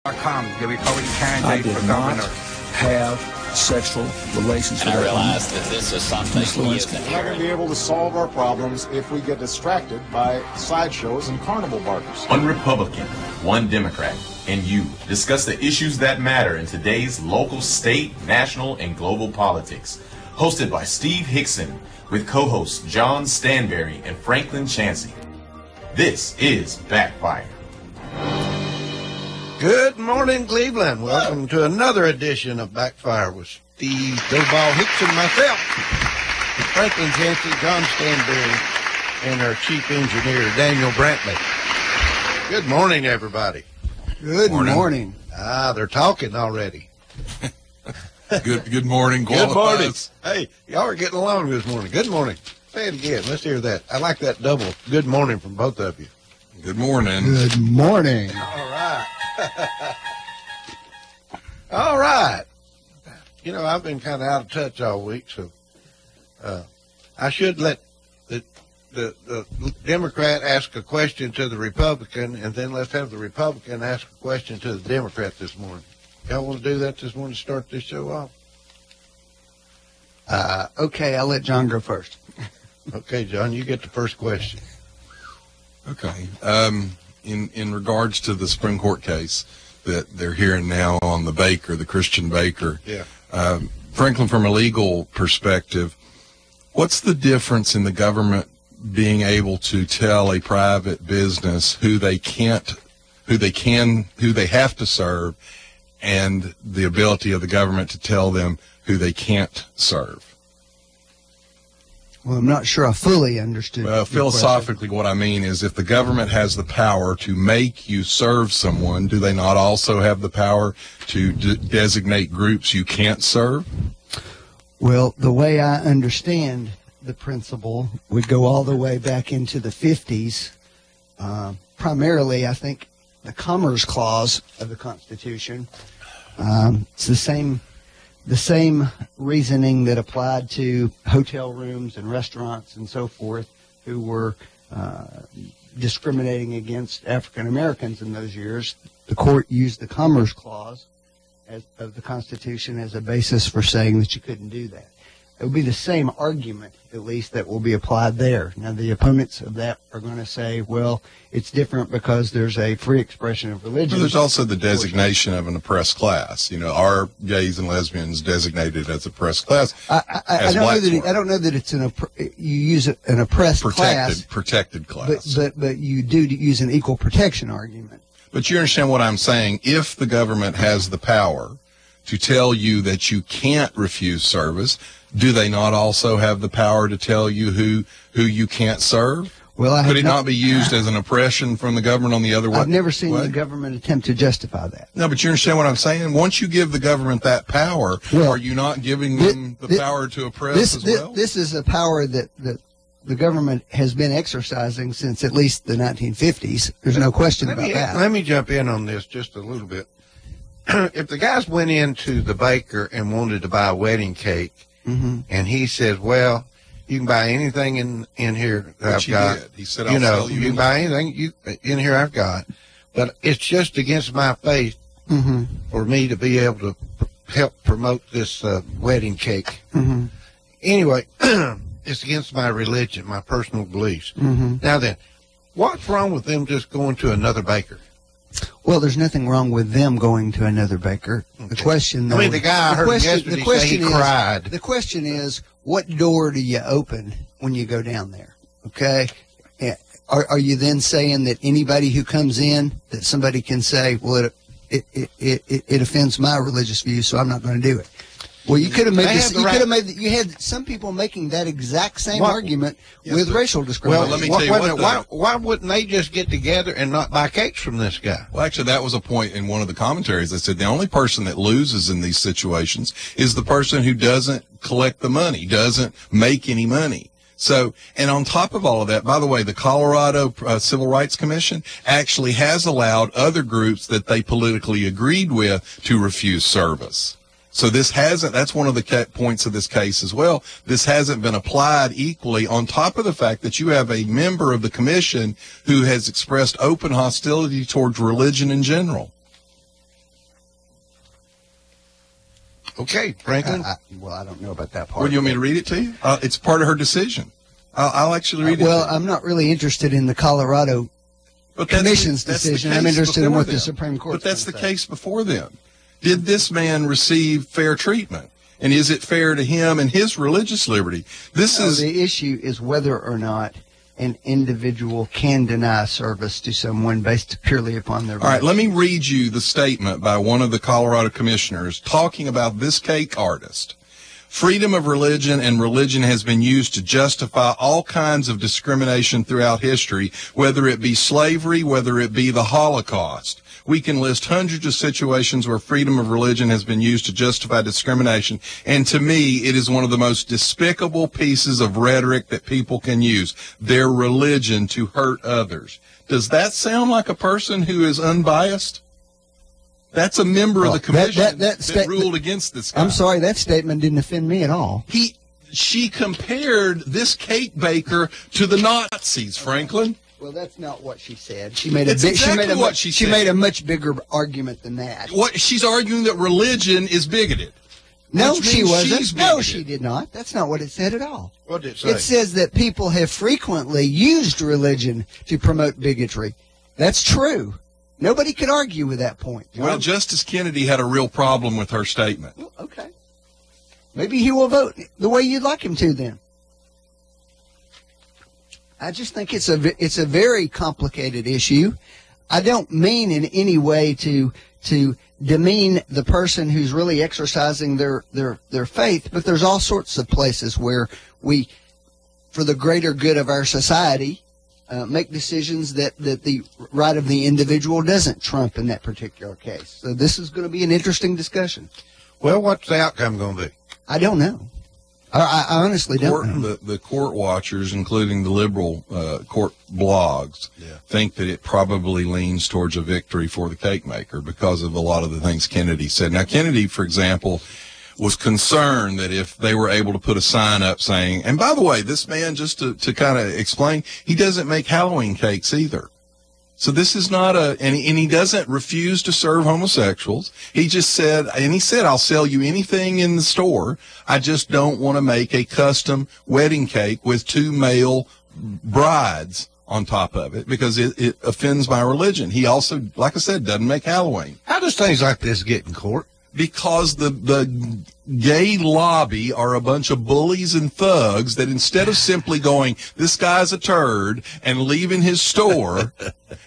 The Republican candidate I did for not governor. have sexual relations with And I that realized that this is something he is We're not going to be able to solve our problems if we get distracted by sideshows and carnival barkers. One Republican, one Democrat, and you discuss the issues that matter in today's local, state, national, and global politics. Hosted by Steve Hickson with co-hosts John Stanberry and Franklin Chansey. This is Backfire. Good morning, Cleveland. Welcome to another edition of Backfire with Steve Doughball Hickson, myself, Franklin Chansey, John Stanberry, and our chief engineer, Daniel Brantley. Good morning, everybody. Good morning. They're talking already. Good morning. Good morning. Hey, y'all are getting along this morning. Good morning. Say it again. Let's hear that. I like that double good morning from both of you. Good morning. Good morning. All right. All right. You know, I've been kind of out of touch all week, so I should let the Democrat ask a question to the Republican, and then let's have the Republican ask a question to the Democrat this morning. Y'all want to do that this morning to start this show off? Okay, I'll let John go first. Okay, John, you get the first question. Okay. In regards to the Supreme Court case that they're hearing now on the baker, the Christian baker, Yeah. Franklin, from a legal perspective, what's the difference in the government being able to tell a private business who they have to serve, and the ability of the government to tell them who they can't serve? Well, I'm not sure I fully understood. Well, philosophically, what I mean is, if the government has the power to make you serve someone, do they not also have the power to designate groups you can't serve? Well, the way I understand the principle would go all the way back into the 50s. Primarily, I think, the Commerce Clause of the Constitution. It's the same reasoning that applied to hotel rooms and restaurants and so forth, who were discriminating against African Americans in those years. The court used the Commerce Clause of the Constitution as a basis for saying that you couldn't do that. It would be the same argument, at least, that will be applied there. Now, the opponents of that are going to say, well, it's different because there's a free expression of religion. Well, there's also the designation of an oppressed class. You know, are gays and lesbians designated as oppressed class? I don't know that it's you use an oppressed class. Protected class. But you do use an equal protection argument. But you understand what I'm saying? If the government has the power to tell you that you can't refuse service, do they not also have the power to tell you who you can't serve? Well, could it not be used as an oppression from the government on the other way? I've never seen the government attempt to justify that. No, but you understand what I'm saying? Once you give the government that power, are you not giving them the power to oppress as well? This is a power that the government has been exercising since at least the 1950s. There's no question about that. Let me jump in on this just a little bit. If the guys went into the baker and wanted to buy a wedding cake, and he says, well, you can buy anything in here that I've got. He said, you can buy anything in here I've got. But it's just against my faith for me to be able to help promote this wedding cake. Anyway, it's against my religion, my personal beliefs. Now then, what's wrong with them just going to another baker? Well, there's nothing wrong with them going to another baker. The question, though, the guy I heard yesterday say he cried. The question is, what door do you open when you go down there? Okay? Are you then saying that anybody who comes in, that somebody can say, well, it offends my religious views, so I'm not going to do it? Well, you could have made this. You had some people making that exact same argument with racial discrimination. Well, let me tell you why wouldn't they just get together and not buy cakes from this guy? Well, actually, that was a point in one of the commentaries. They said the only person that loses in these situations is the person who doesn't collect the money, doesn't make any money. So, and on top of all of that, by the way, the Colorado Civil Rights Commission actually has allowed other groups that they politically agreed with to refuse service. So this hasn't, that's one of the points of this case as well. This hasn't been applied equally, on top of the fact that you have a member of the commission who has expressed open hostility towards religion in general. Okay, Franklin. Well, I don't know about that part. Well, do you want me to read it to you? It's part of her decision. I'll actually read it. Well, I'm not really interested in the Colorado Commission's decision. I'm interested in what the Supreme Court. But that's the case before them. Did this man receive fair treatment? And is it fair to him and his religious liberty? The issue is whether or not an individual can deny service to someone based purely upon their religion. All right, let me read you the statement by one of the Colorado commissioners talking about this cake artist. Freedom of religion and religion has been used to justify all kinds of discrimination throughout history, whether it be slavery, whether it be the Holocaust. We can list hundreds of situations where freedom of religion has been used to justify discrimination, and to me, it is one of the most despicable pieces of rhetoric that people can use, their religion to hurt others. Does that sound like a person who is unbiased? That's a member of the commission that ruled against this guy. I'm sorry, that statement didn't offend me at all. She compared this cake baker to the Nazis, Franklin. Well, that's not what she said. She made She made a much bigger argument than that. What she's arguing that religion is bigoted. No, she wasn't. No, she did not. That's not what it said at all. What did it say? It says that people have frequently used religion to promote bigotry. That's true. Nobody could argue with that point. Well, Justice Kennedy had a real problem with her statement. Well, okay. Maybe he will vote the way you'd like him to then. I just think it's a very complicated issue. I don't mean in any way to demean the person who's really exercising their faith, but there's all sorts of places where we, for the greater good of our society, make decisions that the right of the individual doesn't trump in that particular case. So this is going to be an interesting discussion. Well, what's the outcome going to be? I don't know. I honestly don't know. The court watchers, including the liberal court blogs, think that it probably leans towards a victory for the cake maker because of a lot of the things Kennedy said. Now, Kennedy, for example, was concerned that if they were able to put a sign up saying, and by the way, this man, just to kind of explain, he doesn't make Halloween cakes either. So this is not and he doesn't refuse to serve homosexuals. He just said, I'll sell you anything in the store. I just don't want to make a custom wedding cake with 2 male brides on top of it because it offends my religion. He also, like I said, doesn't make Halloween. How does things like this get in court? Because the gay lobby are a bunch of bullies and thugs that instead of simply going, this guy's a turd, and leaving his store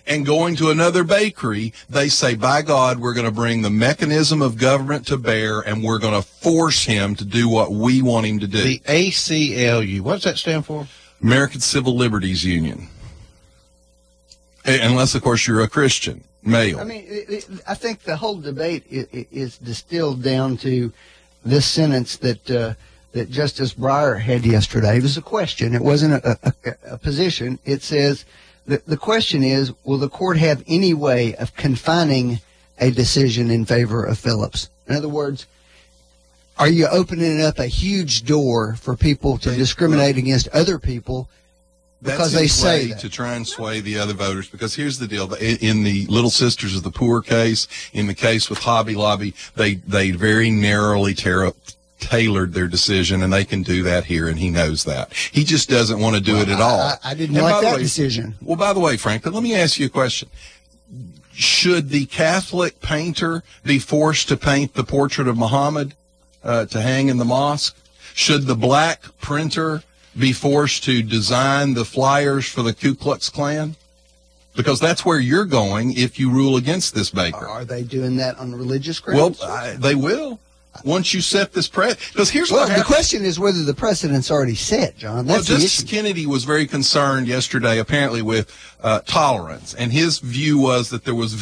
and going to another bakery, they say, by God, we're going to bring the mechanism of government to bear, and we're going to force him to do what we want him to do. The ACLU, what does that stand for? American Civil Liberties Union. Unless, of course, you're a Christian male. I mean, I think the whole debate is distilled down to this sentence that Justice Breyer had yesterday. It was a question. It wasn't a position. It says, the question is, will the court have any way of confining a decision in favor of Phillips? In other words, are you opening up a huge door for people to discriminate against other people? Because they say that. To try and sway the other voters. Because here's the deal. In the Little Sisters of the Poor case, in the case with Hobby Lobby, they very narrowly tailored their decision, and they can do that here, and he knows that. He just doesn't want to do it at all. I didn't like that decision. Well, by the way, Franklin, let me ask you a question. Should the Catholic painter be forced to paint the portrait of Muhammad to hang in the mosque? Should the black printer be forced to design the flyers for the Ku Klux Klan? Because that's where you're going if you rule against this baker. Are they doing that on religious grounds? Well, they will. Once you set this precedent. Because here's what the question is whether the precedent's already set, John. That's the issue. Justice Kennedy was very concerned yesterday, apparently, with tolerance. And his view was that there was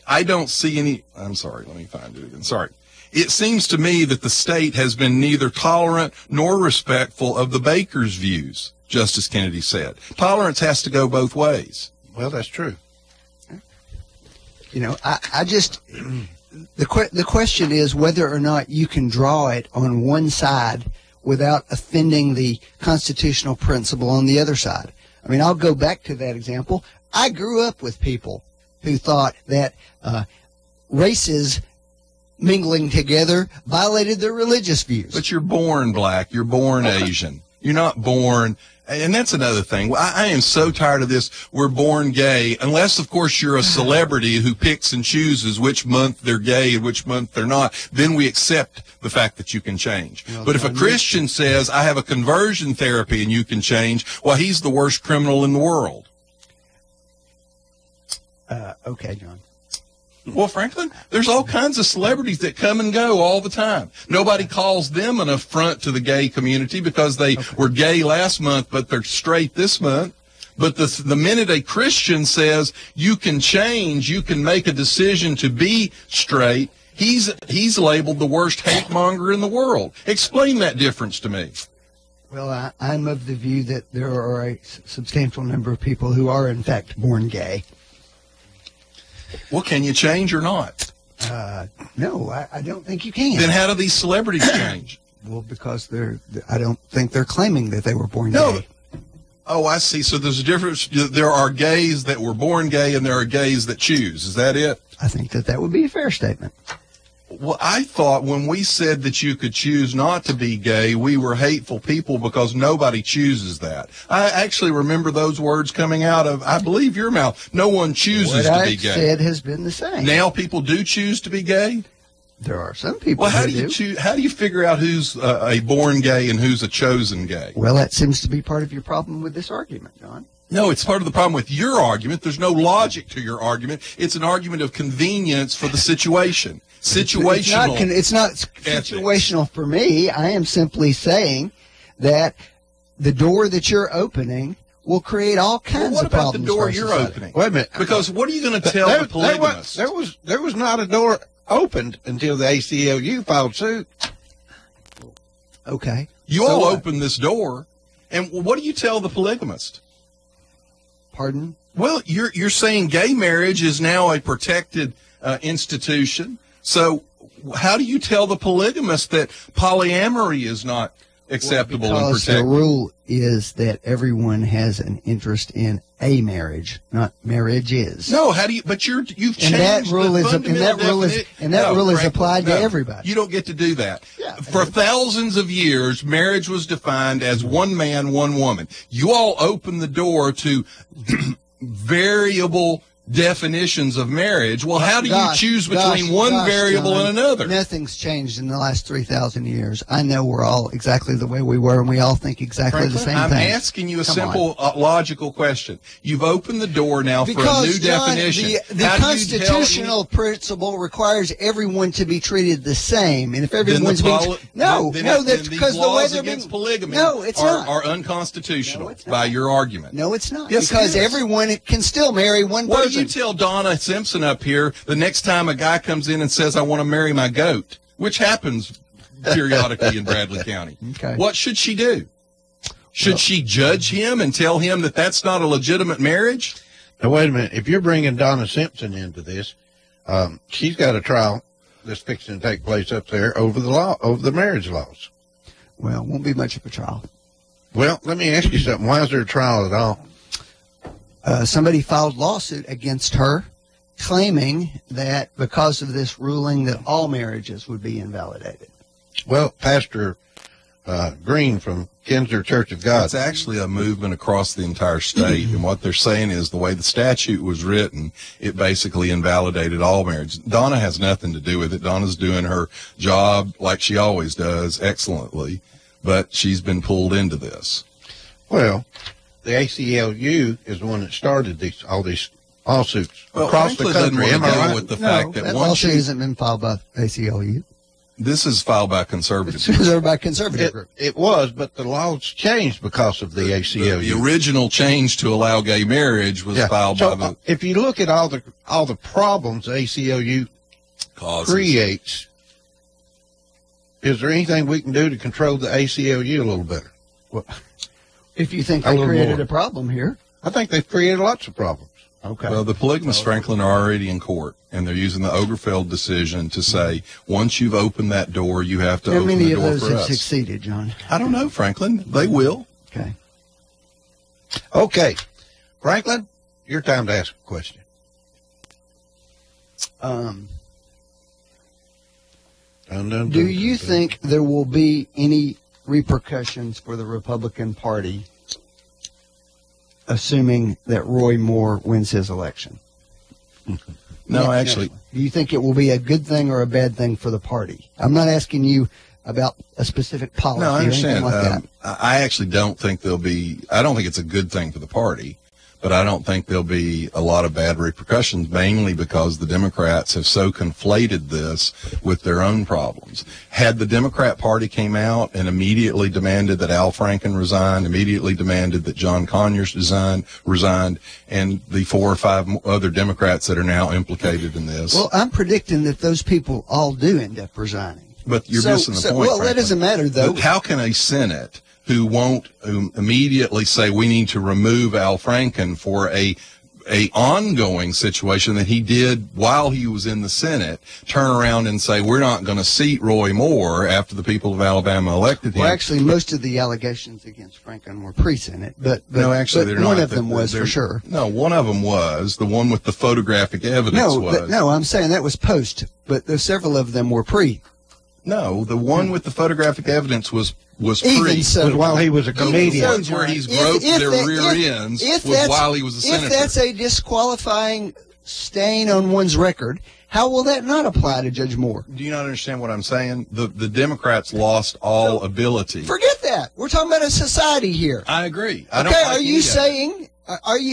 I don't see any, I'm sorry, let me find it again. Sorry. It seems to me that the state has been neither tolerant nor respectful of the baker's views, Justice Kennedy said. Tolerance has to go both ways. Well, that's true. You know, I just, the question is whether or not you can draw it on one side without offending the constitutional principle on the other side. I mean, I'll go back to that example. I grew up with people who thought that races mingling together violated their religious views. But you're born black. You're born Asian. You're not born. And that's another thing. I am so tired of this. We're born gay, unless, of course, you're a celebrity who picks and chooses which month they're gay and which month they're not. Then we accept the fact that you can change. Well, but if a Christian says, I have a conversion therapy and you can change, well, he's the worst criminal in the world. Okay, John. Well, Franklin, there's all kinds of celebrities that come and go all the time. Nobody calls them an affront to the gay community because they were gay last month, but they're straight this month. But the minute a Christian says you can change, you can make a decision to be straight, he's labeled the worst hate monger in the world. Explain that difference to me. Well, I'm of the view that there are a substantial number of people who are, in fact, born gay. Well, can you change or not? No, I don't think you can. Then how do these celebrities change? Well, because I don't think they're claiming that they were born No. gay. Oh, I see. So there's a difference. There are gays that were born gay and there are gays that choose. Is that it? I think that would be a fair statement. Well, I thought when we said that you could choose not to be gay, we were hateful people because nobody chooses that. I actually remember those words coming out of, I believe, your mouth. No one chooses to be gay. What I've said has been the same. Now people do choose to be gay? There are some people Well, how who do you choose? How do you figure out who's a born gay and who's a chosen gay? Well, that seems to be part of your problem with this argument, John. No, it's part of the problem with your argument. There's no logic to your argument. It's an argument of convenience for the situation. Situational. It's not situational for me. I am simply saying that the door that you're opening will create all kinds of problems. What about the door you're society. opening? Wait a minute. Because what are you going to tell the polygamists? There was not a door opened until the ACLU filed suit. Okay. You all opened this door, and what do you tell the polygamist? Pardon? Well, you're saying gay marriage is now a protected institution. So how do you tell the polygamist that polyamory is not acceptable and because protected? the rule is that everyone has an interest in a marriage, not marriages. No, how do you? But you've changed And that rule the is fundamental definition. applied to everybody. You don't get to do that. Yeah, For thousands of years, marriage was defined as one man, one woman. You all opened the door to variable definitions of marriage. Well, how do you choose between one variable John, and another? Nothing's changed in the last 3,000 years. I know we're all exactly the way we were, and we all think exactly Franklin, the same I'm thing. asking you a Come simple, logical question. You've opened the door now for a new John, definition. The How do you constitutional principle requires everyone to be treated the same, and if everyone's that's because the way they're being polygamy it's not. are unconstitutional No, it's not. by your argument. No, it's not. Yes, because it is. everyone can still marry one What person. do you tell Donna Simpson up here the next time a guy comes in and says, I want to marry my goat, which happens periodically in Bradley County? Okay. What should she do? Should she judge him and tell him that that's not a legitimate marriage? Now, wait a minute. If you're bringing Donna Simpson into this, she's got a trial that's fixing to take place up there over the marriage laws. Well, it won't be much of a trial. Well, let me ask you something. Why is there a trial at all? Somebody filed lawsuit against her, claiming that because of this ruling that all marriages would be invalidated. Well, Pastor Green from Kinzer Church of God. It's actually a movement across the entire state, and what they're saying is the way the statute was written, it basically invalidated all marriage. Donna has nothing to do with it. Donna's doing her job like she always does, excellently, but she's been pulled into this. Well, the ACLU is the one that started all these lawsuits across the Franklin country. doesn't Am want to I deal right? with the fact that that once lawsuit you, hasn't been filed by ACLU. this is filed by conservative. It's reserved by conservative group. It was, but the laws changed because of the ACLU. The original change to allow gay marriage was filed So, by the if you look at all the problems the ACLU causes. creates, is there anything we can do to control the ACLU a little better? Well, If you think A they little created more. a problem here. I think they've created lots of problems. Okay. Well, the polygamists, Franklin, are already in court, and they're using the Oberfeld decision to say, once you've opened that door, you have to How open many the of door those for have us. succeeded, John? I don't know, Franklin. They will. Okay. Okay. Franklin, your time to ask a question. Do you think there will be any repercussions for the Republican Party, assuming that Roy Moore wins his election? No, actually. Do you think it will be a good thing or a bad thing for the party? I'm not asking you about a specific policy No, I or anything understand. like that. I actually don't think I don't think it's a good thing for the party, but I don't think there'll be a lot of bad repercussions, mainly because the Democrats have so conflated this with their own problems. Had the Democrat Party came out and immediately demanded that Al Franken resign, immediately demanded that John Conyers resigned, and the 4 or 5 other Democrats that are now implicated in this. Well, I'm predicting that those people all do end up resigning. But you're missing the point. Well, that doesn't matter, though. But how can a Senate who won't immediately say we need to remove Al Franken for a ongoing situation that he did while he was in the Senate, turn around and say we're not going to seat Roy Moore after the people of Alabama elected him? Well, actually, most of the allegations against Franken were pre-Senate, but no, actually, they're not. One of them was for sure. No, one of them was the one with the photographic evidence. No, I'm saying that was post, but several of them were pre. No, the one with the photographic evidence was pre. So, while he was a comedian. The ones where he's groped their rear ends was while he was a senator. If that's a disqualifying stain on one's record, how will that not apply to Judge Moore? Do you not understand what I'm saying? The Democrats lost all ability. Forget that. We're talking about a society here. I agree. Are you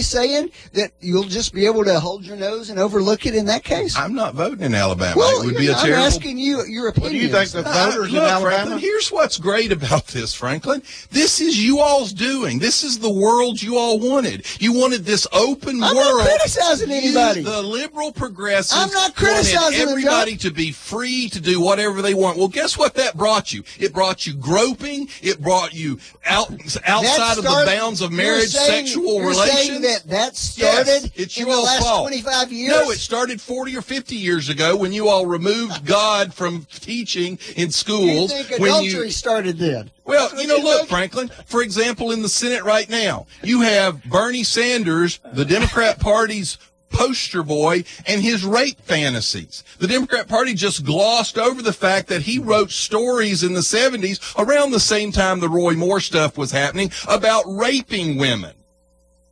saying that you'll just be able to hold your nose and overlook it in that case? I'm not voting in Alabama. Well, it would be a terrible. I'm asking you your opinion. Do you think the voters in Alabama? Franklin, here's what's great about this, Franklin. This is you all's doing. This is the world you all wanted. You wanted this open world. I'm not criticizing anybody. The liberal progressives I'm not criticizing wanted everybody to be free to do whatever they want. Well, guess what that brought you? It brought you groping. It brought you outside of the bounds of marriage, sexual relations. Saying that started it's in your the last fault. 25 years? No, it started 40 or 50 years ago when you all removed God from teaching in schools. You think adultery started then? Well, look, Franklin, for example, in the Senate right now, you have Bernie Sanders, the Democrat Party's poster boy, and his rape fantasies. The Democrat Party just glossed over the fact that he wrote stories in the 70s around the same time the Roy Moore stuff was happening about raping women.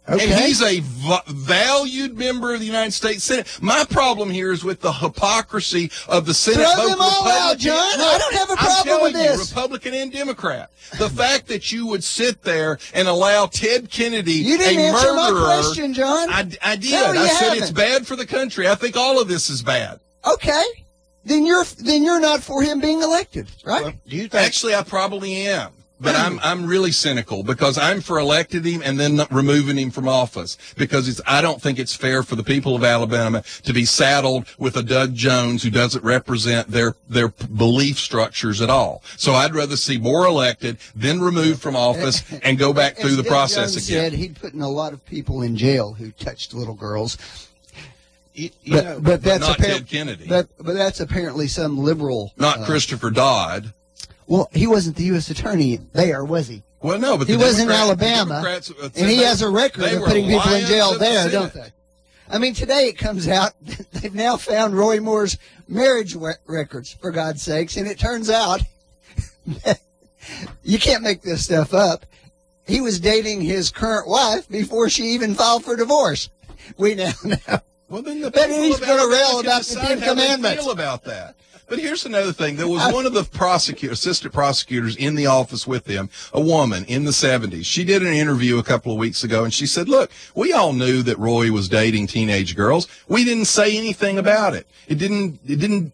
Okay. And he's a valued member of the United States Senate. My problem here is with the hypocrisy of the Senate. Throw them all out, John. I don't have a problem with this. Republican and Democrat. The fact that you would sit there and allow Ted Kennedy, you didn't answer my question, John. I did. No, I said it's bad for the country. I think all of this is bad. Okay. Then you're not for him being elected, right? Well, do you think? Actually, I probably am. But I'm really cynical because I'm for electing him and then removing him from office because I don't think it's fair for the people of Alabama to be saddled with a Doug Jones who doesn't represent their belief structures at all. So I'd rather see Moore elected, then removed from office, and go back through the process Jones again. Said he'd put in a lot of people in jail who touched little girls. But not Ted Kennedy. But that's apparently some liberal. Not Christopher Dodd. Well, he wasn't the U.S. attorney there, was he? Well, no, but he was in Alabama, and he has a record of putting people in jail there, don't they? I mean, today it comes out that they've now found Roy Moore's marriage records, for God's sakes, and it turns out you can't make this stuff up. He was dating his current wife before she even filed for divorce. We now know. Well, then but he's going to rail about the Ten Commandments. Feel about that. But here's another thing. There was one of the assistant prosecutors in the office with them, a woman in the 70s. She did an interview a couple of weeks ago, and she said, look, we all knew that Roy was dating teenage girls. We didn't say anything about it. It didn't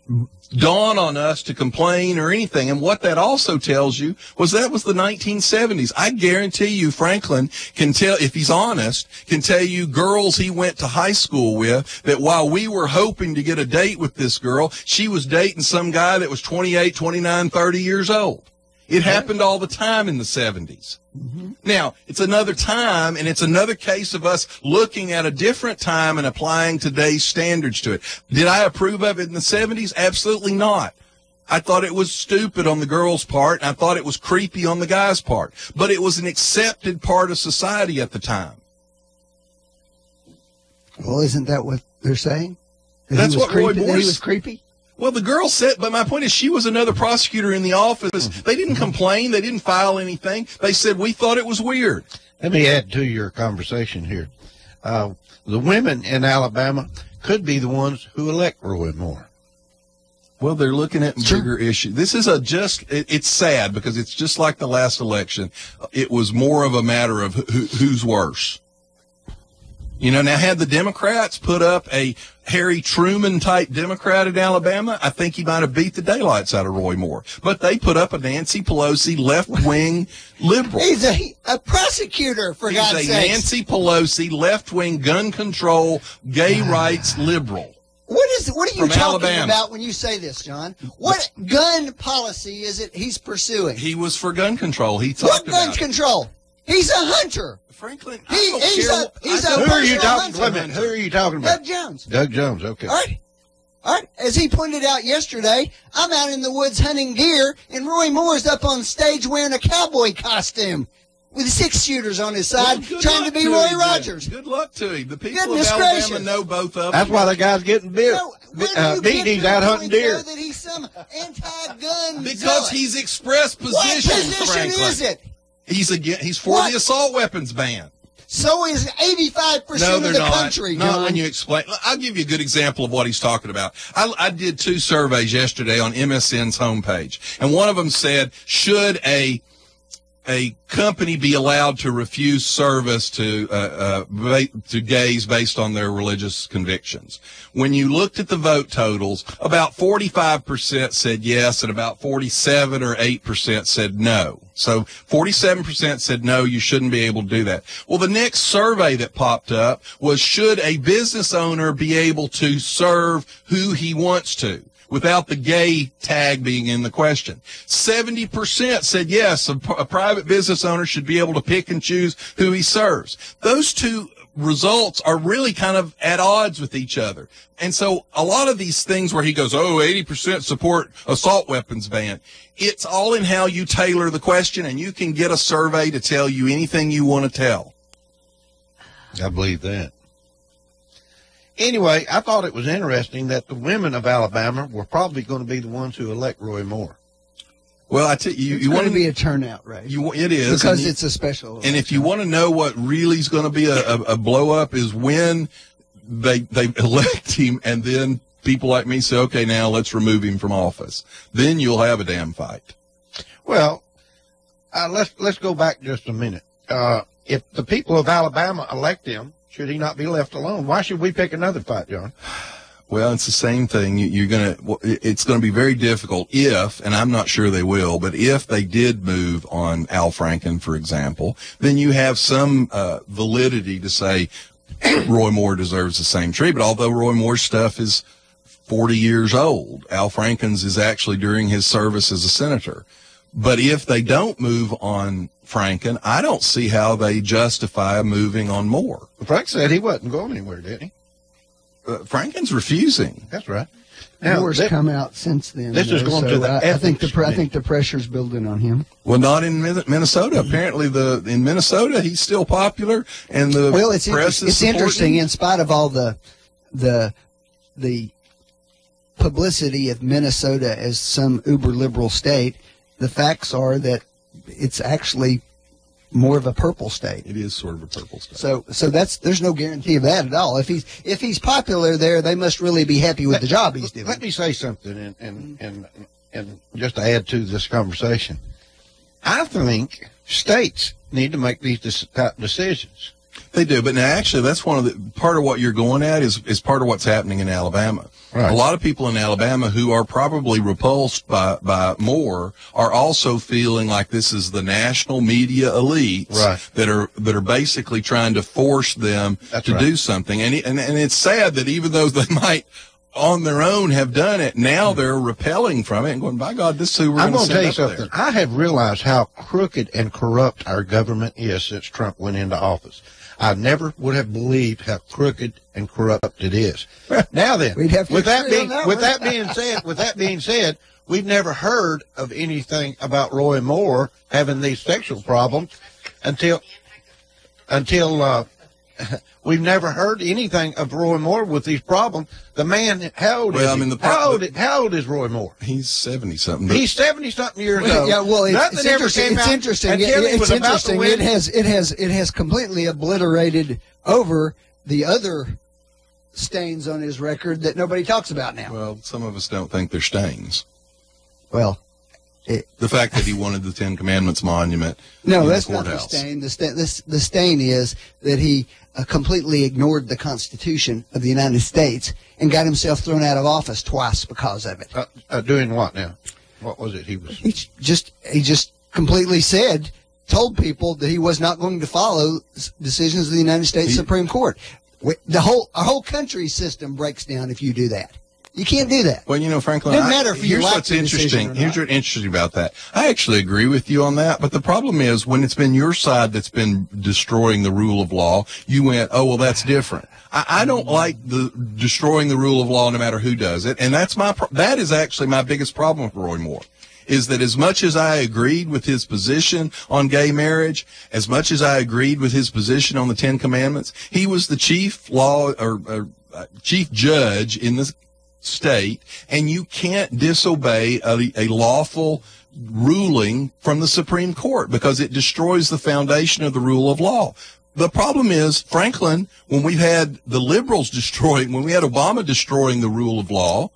dawn on us to complain or anything. And what that also tells you was that was the 1970s. I guarantee you Franklin can tell, if he's honest, can tell you girls he went to high school with that while we were hoping to get a date with this girl, she was dating some guy that was 28, 29, 30 years old. It happened all the time in the 70s. Mm-hmm. Now, it's another time, and it's another case of us looking at a different time and applying today's standards to it. Did I approve of it in the 70s? Absolutely not. I thought it was stupid on the girl's part, and I thought it was creepy on the guy's part. But it was an accepted part of society at the time. Well, isn't that what they're saying? That's what Roy Moore. He was creepy? Well, the girl said, but my point is she was another prosecutor in the office. They didn't complain. They didn't file anything. They said, we thought it was weird. Let me add to your conversation here. The women in Alabama could be the ones who elect Roy Moore. Well, they're looking at bigger issues. This is it's sad because it's just like the last election. It was more of a matter of who's worse. You know, now had the Democrats put up a Harry Truman type Democrat in Alabama, I think he might have beat the daylights out of Roy Moore. But they put up a Nancy Pelosi left-wing liberal. He's a prosecutor, for God's sake. He's a Nancy Pelosi left-wing gun control, gay rights liberal. What are you From talking Alabama. about when you say this, John? What gun policy is it he's pursuing? He was for gun control. He talked What gun about it. control? He's a hunter. Franklin, He's a Who are you talking hunter. about? Who are you talking about? Doug Jones. Doug Jones, okay. All right. As he pointed out yesterday, I'm out in the woods hunting deer, and Roy Moore's up on stage wearing a cowboy costume with 6 shooters on his side, trying to be Roy Rogers. Good luck to him. The people Goodness of Alabama gracious. know both of them. That's why the guy's getting beat. Where do you Beat. get He's to out the hunting point, deer. though, that he's some anti-gun Because zealot? he's expressed What positions, position Franklin. is it? He's for What? the assault weapons ban. So is 85% of the country, Not John. when you explain. I'll give you a good example of what he's talking about. I did 2 surveys yesterday on MSN's homepage, and one of them said, should a company be allowed to refuse service to gays based on their religious convictions? When you looked at the vote totals, about 45% said yes, and about 47 or 8% said no. So 47% said no, you shouldn't be able to do that. Well, the next survey that popped up was, should a business owner be able to serve who he wants to, without the gay tag being in the question? 70% said yes, a private business owner should be able to pick and choose who he serves. Those two results are really kind of at odds with each other. And so a lot of these things where he goes, 80% support assault weapons ban, it's all in how you tailor the question, and you can get a survey to tell you anything you want to tell. I believe that. Anyway, I thought it was interesting that the women of Alabama were probably going to be the ones who elect Roy Moore. Well, I tell you, It's going to be a turnout, right? It is. Because it's a special election. And if you want to know what really is going to be a blow up, is when they elect him, and then people like me say, okay, now let's remove him from office. Then you'll have a damn fight. Well, let's go back just a minute. If the people of Alabama elect him, should he not be left alone? Why should we pick another fight, John? Well, it's the same thing. It's going to be very difficult if, and I'm not sure they will, but if they did move on Al Franken, for example, then you have some validity to say Roy Moore deserves the same treatment. Although Roy Moore's stuff is 40 years old, Al Franken's is actually during his service as a senator. But if they don't move on Franken, I don't see how they justify moving on Moore. Frank said he wasn't going anywhere, did he? Franken's refusing. That's right. Moore's come out since then. This is going to the I think ethics the pressure's building on him. Well, not in Minnesota. Apparently, in Minnesota, he's still popular, and the press is supporting interesting. him. In spite of all the publicity of Minnesota as some uber liberal state, the facts are that it's actually more of a purple state. It is sort of a purple state. So there's no guarantee of that at all. If he's popular there, they must really be happy with the job he's doing. Let me say something, and just to add to this conversation, I think states need to make these type decisions. They do, but now actually that's part of what you're going at is part of what's happening in Alabama. Right. A lot of people in Alabama who are probably repulsed by Moore are also feeling like this is the national media elites that are basically trying to force them to do something. And it's sad that even though they might on their own have done it, now they're repelling from it and going, by God, this is who we're going to send up there. I'm going to tell you something. I have realized how crooked and corrupt our government is since Trump went into office. I never would have believed how crooked and corrupt it is. Now then, with that being said, we've never heard of anything about Roy Moore having these sexual problems until we've never heard anything of Roy Moore with these problems. The man, how old is he? How old is Roy Moore? He's 70-something. He's 70-something years old. Yeah, well, Nothing ever came out interesting. until he was about to win. It has completely obliterated over the other stains on his record that nobody talks about now. Well, some of us don't think they're stains. Well, the fact that he wanted the Ten Commandments monument. No, in that's the not the courthouse. stain. The stain is that he completely ignored the Constitution of the United States and got himself thrown out of office twice because of it. Doing what now? What was it? He just completely told people that he was not going to follow decisions of the United States Supreme Court. Our whole country's system breaks down if you do that. You can't do that. Well, you know, Franklin, Doesn't matter if you here's like what's the decision interesting. or Here's not. what's interesting about that. I actually agree with you on that, but the problem is when it's been your side that's been destroying the rule of law, you went, oh, well, that's different. I don't like the destroying the rule of law no matter who does it, and that is actually my biggest problem with Roy Moore. Is that as much as I agreed with his position on gay marriage, as much as I agreed with his position on the Ten Commandments, he was the chief chief judge in the state, and you can't disobey a lawful ruling from the Supreme Court because it destroys the foundation of the rule of law. The problem is, Franklin, when we had the liberals when we had Obama destroying the rule of law,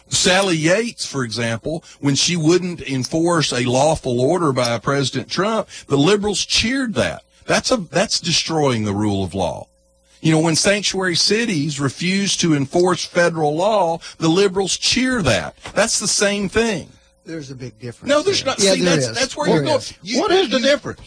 Sally Yates, for example, when she wouldn't enforce a lawful order by President Trump, the liberals cheered that. That's destroying the rule of law. You know, when sanctuary cities refuse to enforce federal law, the liberals cheer that. That's the same thing. There's a big difference. No, there's not. Yeah, See, that's where you're going. What is the difference?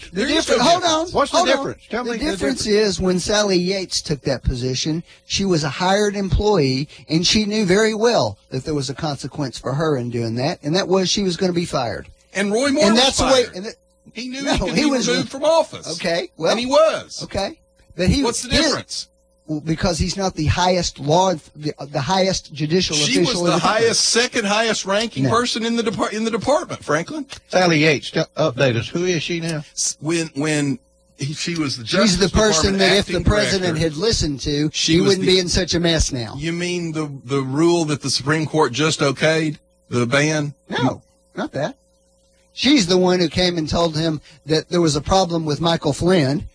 Hold on. What's the difference? Tell me the difference is when Sally Yates took that position, she was a hired employee, and she knew very well that there was a consequence for her in doing that, and that was she was going to be fired. And Roy Moore was fired. He knew he could be removed from office. Okay, well, and he was. Okay, but what's the difference? Well, because he's not the highest the highest judicial official. She was the second highest ranking person in the department, Franklin. Sally Yates, update us. Who is she now? When she was the Justice She's the person Department that if the acting president director, had listened to, he wouldn't be in such a mess now. You mean the rule that the Supreme Court just okayed, the ban? No, not that. She's the one who came and told him that there was a problem with Michael Flynn.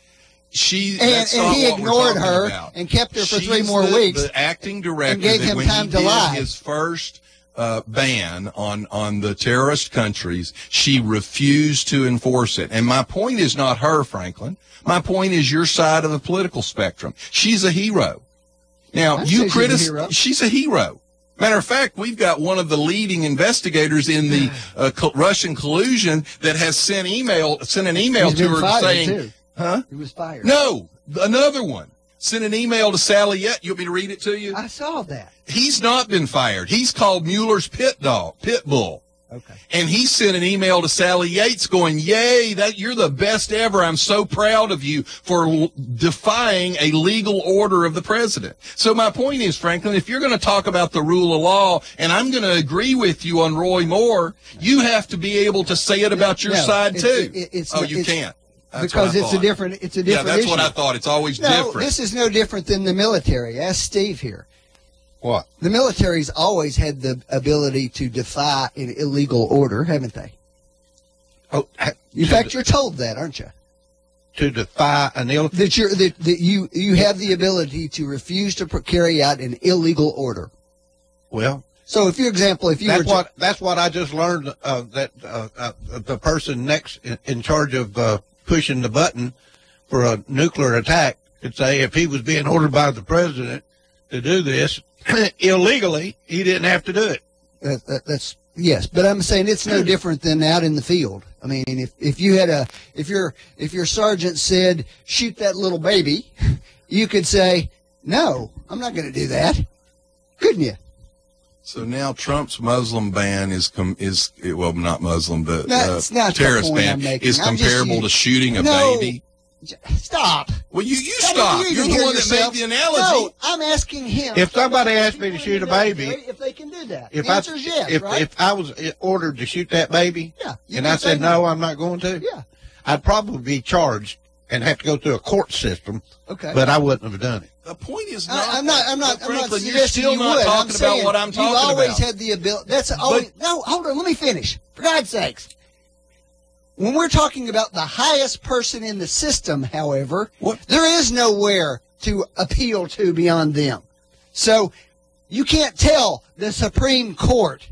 And he ignored her and kept her for 3 more weeks. The acting director and gave him when time he to did lie. his first ban on the terrorist countries, she refused to enforce it. And my point is not her, Franklin. My point is your side of the political spectrum. She's a hero. Now, she's a hero. Matter of fact, we've got one of the leading investigators in the Russian collusion that has sent an email to her saying, huh? He was fired. No, another one. Sent an email to Sally Yates. You want me to read it to you? I saw that. He's not been fired. He's called Mueller's pit bull. Okay. And he sent an email to Sally Yates going, yay, you're the best ever. I'm so proud of you for defying a legal order of the president. So my point is, Franklin, if you're going to talk about the rule of law, and I'm going to agree with you on Roy Moore, you have to be able to say it about your side too. You can't. That's because it's a different Yeah, that's issue. what I thought. It's always different. This is no different than the military. Ask Steve here. What? The military's always had the ability to defy an illegal order, haven't they? Oh, in fact, you're told that, aren't you? To defy an illegal... That you have the ability to refuse to carry out an illegal order. Well... So, if that's what I just learned. That the person next in charge of pushing the button for a nuclear attack could say if he was being ordered by the president to do this illegally, he didn't have to do it. That's yes, but I'm saying it's no different than out in the field. I mean, if your sergeant said shoot that little baby, you could say no, I'm not going to do that, couldn't you? So now Trump's Muslim ban is not Muslim, but terrorist ban is comparable to shooting a baby. Stop. Well, you stop. You're the one that made the analogy. No, I'm asking him. If somebody asked me to shoot a baby, if they can do that, the answer is yes, right? If I was ordered to shoot that baby, and I said no, I'm not going to, yeah, I'd probably be charged and have to go through a court system. Okay. But I wouldn't have done it. The point is not. I'm not Franklin, you're suggesting still you not would. talking about what I'm talking You've always about. had the ability. That's always. No, hold on. Let me finish. For God's sakes. When we're talking about the highest person in the system, however, there is nowhere to appeal to beyond them. So you can't tell the Supreme Court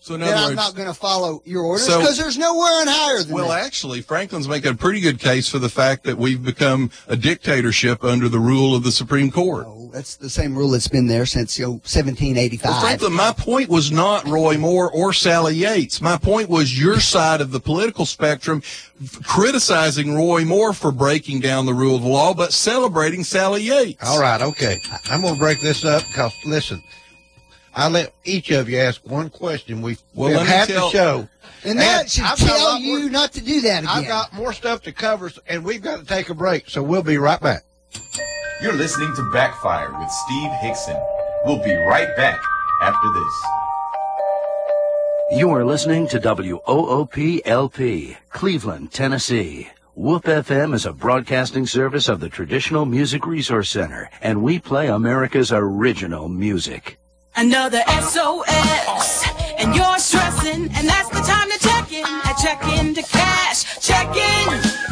So in that other I'm words, not going to follow your orders So- because there's nowhere higher than well, that. actually, Franklin's making a pretty good case for the fact that we've become a dictatorship under the rule of the Supreme Court. No, that's the same rule that's been there since 1785. Well, Franklin, my point was not Roy Moore or Sally Yates. My point was your side of the political spectrum criticizing Roy Moore for breaking down the rule of law, but celebrating Sally Yates. All right, okay. I'm going to break this up because, listen, I let each of you ask one question. We've let me half tell- the show. And that should I've got a tell lot you more- not to do that again. I've got more stuff to cover, and we've got to take a break, so we'll be right back. You're listening to Backfire with Steve Hickson. We'll be right back after this. You are listening to WOOP-LP, Cleveland, Tennessee. WOOP FM is a broadcasting service of the Traditional Music Resource Center, and we play America's original music. Another SOS, and you're stressing, and that's the time to check in. I check into cash, check in.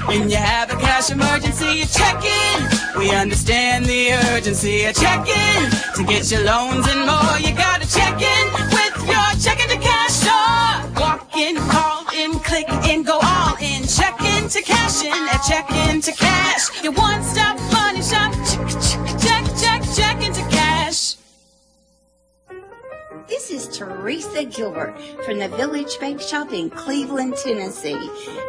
When you have a cash emergency, you check in. We understand the urgency. I check in to get your loans and more. You gotta check in with your check into cash. Sure. Walk in, call in, click in, go all in. Check into cash in, check into cash. Your one-stop money shop. Check into cash. This is Teresa Gilbert from the Village Bake Shop in Cleveland, Tennessee.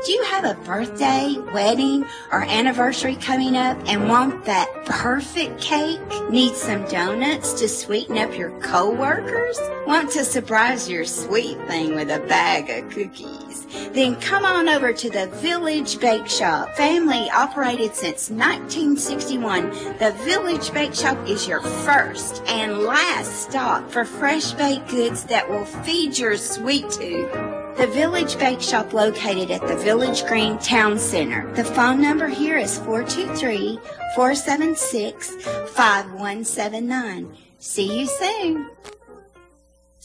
Do you have a birthday, wedding, or anniversary coming up and want that perfect cake? Need some donuts to sweeten up your coworkers? Want to surprise your sweet thing with a bag of cookies? Then come on over to the Village Bake Shop. Family operated since 1961. The Village Bake Shop is your first and last stop for fresh baked goods that will feed your sweet tooth. The Village Bake Shop located at the Village Green Town Center. The phone number here is 423-476-5179. See you soon.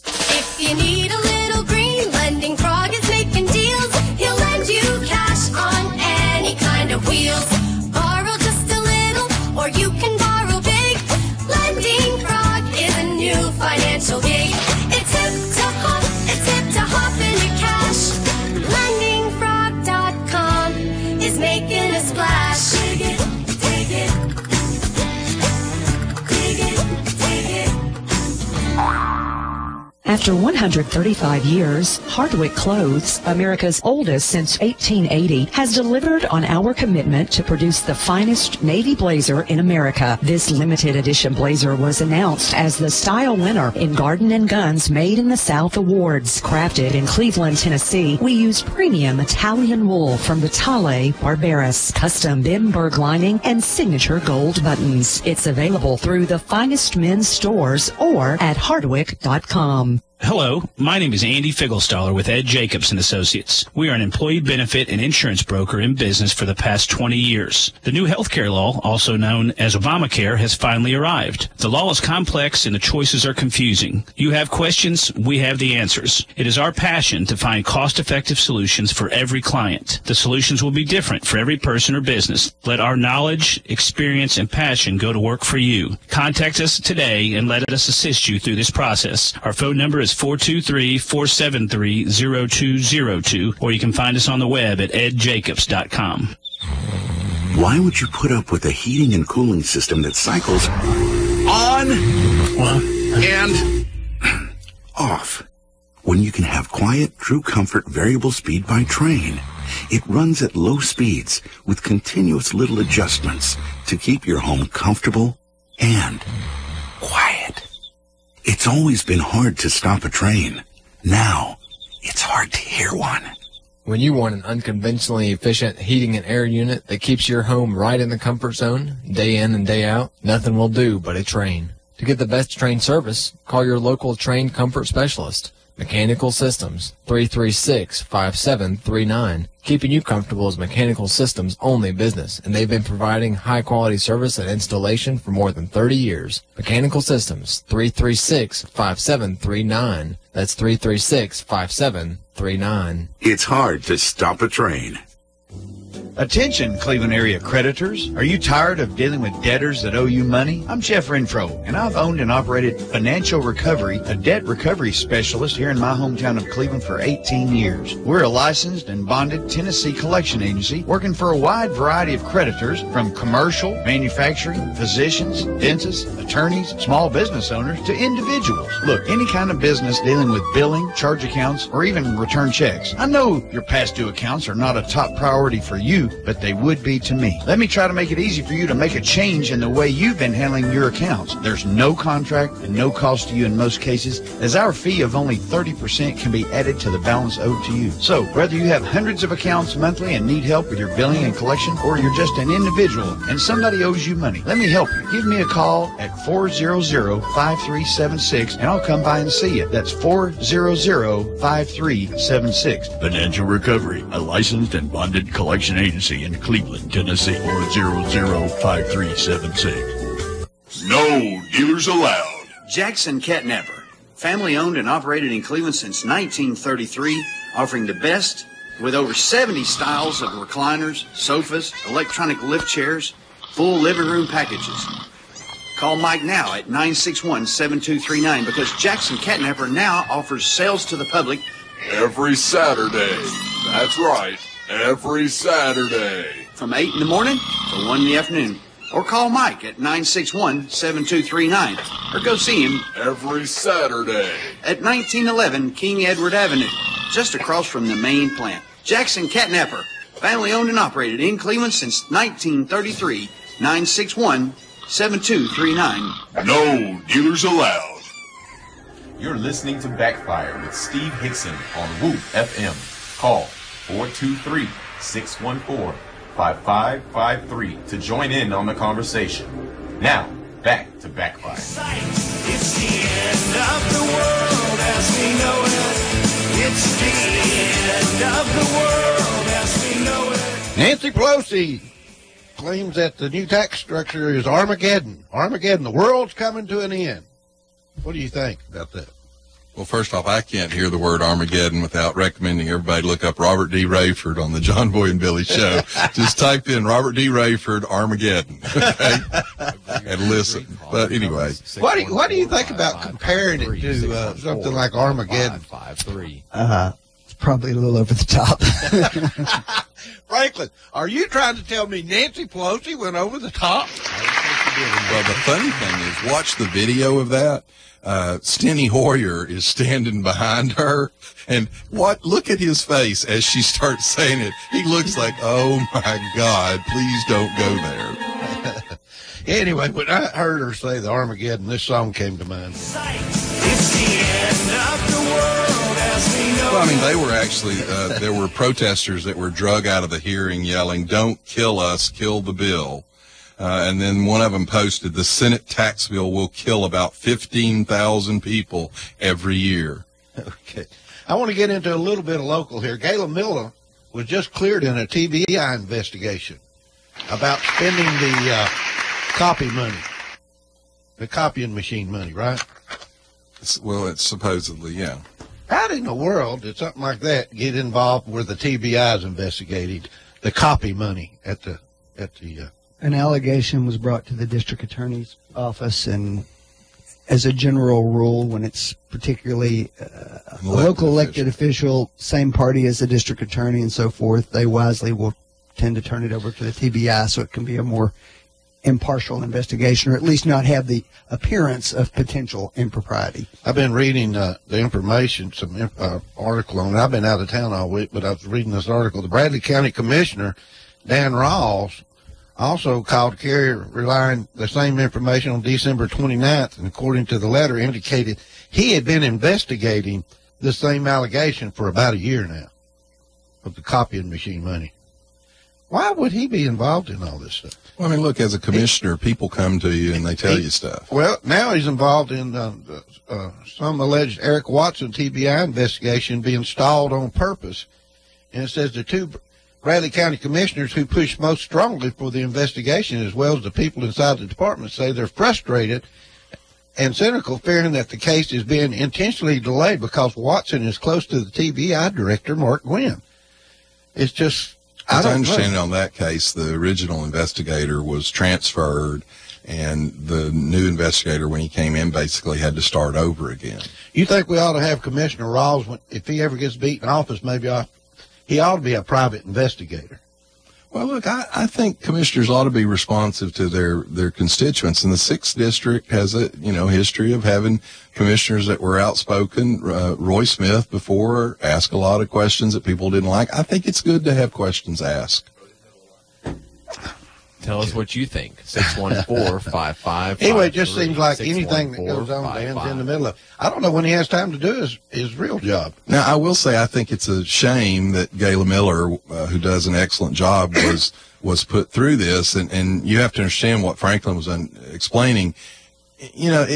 If you need a little green, Lending Frog is making deals. He'll lend you cash on any kind of wheels. Borrow just a little, or you can borrow big. Lending Frog is a new financial gig. It's hip to hop in your cash. LendingFrog.com is making a splash. Dig it, dig it. Dig it, dig it. After 135 years, Hardwick Clothes, America's oldest since 1880, has delivered on our commitment to produce the finest navy blazer in America. This limited edition blazer was announced as the style winner in Garden & Guns Made in the South Awards. Crafted in Cleveland, Tennessee, we use premium Italian wool from the Tale Barberis, custom Bimberg lining, and signature gold buttons. It's available through the finest men's stores or at hardwick.com. Hello, my name is Andy Figglestaller with Ed Jacobs & Associates. We are an employee benefit and insurance broker in business for the past 20 years. The new healthcare law, also known as Obamacare, has finally arrived. The law is complex and the choices are confusing. You have questions, we have the answers. It is our passion to find cost-effective solutions for every client. The solutions will be different for every person or business. Let our knowledge, experience, and passion go to work for you. Contact us today and let us assist you through this process. Our phone number is 423-473-0202, or you can find us on the web at edjacobs.com. Why would you put up with a heating and cooling system that cycles on and off when you can have quiet, true comfort, variable speed by Train? It runs at low speeds with continuous little adjustments to keep your home comfortable and quiet. It's always been hard to stop a train. Now, it's hard to hear one. When you want an unconventionally efficient heating and air unit that keeps your home right in the comfort zone, day in and day out, nothing will do but a Train. To get the best Train service, call your local Train comfort specialist. Mechanical Systems, 336-5739. Keeping you comfortable is Mechanical Systems' only business, and they've been providing high-quality service and installation for more than 30 years. Mechanical Systems, 336-5739. That's 336-5739. It's hard to stop a train. Attention, Cleveland area creditors. Are you tired of dealing with debtors that owe you money? I'm Jeff Renfro, and I've owned and operated Financial Recovery, a debt recovery specialist here in my hometown of Cleveland for 18 years. We're a licensed and bonded Tennessee collection agency working for a wide variety of creditors, from commercial, manufacturing, physicians, dentists, attorneys, small business owners, to individuals. Look, any kind of business dealing with billing, charge accounts, or even return checks. I know your past due accounts are not a top priority for you, but they would be to me. Let me try to make it easy for you to make a change in the way you've been handling your accounts. There's no contract and no cost to you in most cases, as our fee of only 30% can be added to the balance owed to you. So, whether you have hundreds of accounts monthly and need help with your billing and collection, or you're just an individual and somebody owes you money, let me help you. Give me a call at 400-5376 and I'll come by and see you. That's 400-5376. Financial Recovery, a licensed and bonded collection agency in Cleveland, Tennessee. 400-5376. No dealers allowed. Jackson Catnapper, family owned and operated in Cleveland since 1933, offering the best with over 70 styles of recliners, sofas, electronic lift chairs, full living room packages. Call Mike now at 961-7239 because Jackson Catnapper now offers sales to the public every Saturday. That's right, every Saturday. From 8 in the morning to 1 in the afternoon. Or call Mike at 961-7239. Or go see him every Saturday at 1911 King Edward Avenue, just across from the main plant. Jackson Catnapper, family owned and operated in Cleveland since 1933. 961-7239. No dealers allowed. You're listening to Backfire with Steve Hickson on Whoop FM. Call 423-614-5553 to join in on the conversation. Now, back to Backfire. It's the end of the world as we know it. It's the end of the world as we know it. Nancy Pelosi claims that the new tax structure is Armageddon. Armageddon, the world's coming to an end. What do you think about that? Well, first off, I can't hear the word Armageddon without recommending everybody look up Robert D. Rayford on the John Boy and Billy Show. Just type in Robert D. Rayford Armageddon, okay? And listen. But anyway. What do you think about comparing it to something like Armageddon? 553. It's probably a little over the top. Franklin, are you trying to tell me Nancy Pelosi went over the top? Well, the funny thing is, watch the video of that. Steny Hoyer is standing behind her, and look at his face as she starts saying it. He looks like, oh my God, please don't go there. Anyway, when I heard her say the Armageddon, this song came to mind. It's the end of the world as we know it. Well, I mean, they were actually, there were protesters that were drug out of the hearing yelling, "Don't kill us, kill the bill." And then one of them posted, "The Senate tax bill will kill about 15,000 people every year." Okay. I want to get into a little bit of local here. Gayla Miller was just cleared in a TBI investigation about spending the copy money, the copying machine money, right? Well, it's supposedly, yeah. How in the world did something like that get involved where the TBI is investigating the copy money at the An allegation was brought to the district attorney's office, and as a general rule, when it's particularly a local elected official, same party as the district attorney and so forth, they wisely will tend to turn it over to the TBI so it can be a more impartial investigation, or at least not have the appearance of potential impropriety. I've been reading the information, some article on it. I've been out of town all week, but I was reading this article. The Bradley County Commissioner, Dan Rawls, also called Kerry relying the same information on December 29th, and according to the letter indicated he had been investigating the same allegation for about a year now of the copying machine money. Why would he be involved in all this stuff? Well, I mean, look, as a commissioner, people come to you and they tell you stuff. Well, now he's involved in some alleged Eric Watson TBI investigation being stalled on purpose. And it says the two Bradley County commissioners who pushed most strongly for the investigation, as well as the people inside the department, say they're frustrated and cynical, fearing that the case is being intentionally delayed because Watson is close to the TBI director, Mark Gwynn. It's just, As I understand it on that case, the original investigator was transferred, and the new investigator, when he came in, basically had to start over again. You think we ought to have Commissioner Rawls, if he ever gets beat in office, maybe he ought to be a private investigator? Well, look, I think commissioners ought to be responsive to their constituents, and the 6th District has a history of having commissioners that were outspoken. Roy Smith before asked a lot of questions that people didn't like. I think it's good to have questions asked. Tell us what you think. 614-55. Anyway, it just seems like anything that goes on, Dan's in the middle of. I don't know when he has time to do his real job. Now, I will say I think it's a shame that Gayla Miller, who does an excellent job, was put through this, and you have to understand what Franklin was explaining. You know,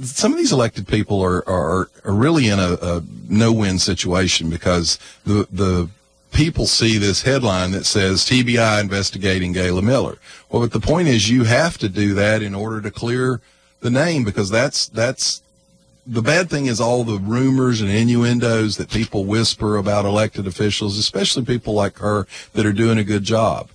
some of these elected people are really in a no-win situation because the people see this headline that says TBI investigating Gayla Miller. Well, but the point is you have to do that in order to clear the name, because that's the bad thing is all the rumors and innuendos that people whisper about elected officials, especially people like her that are doing a good job.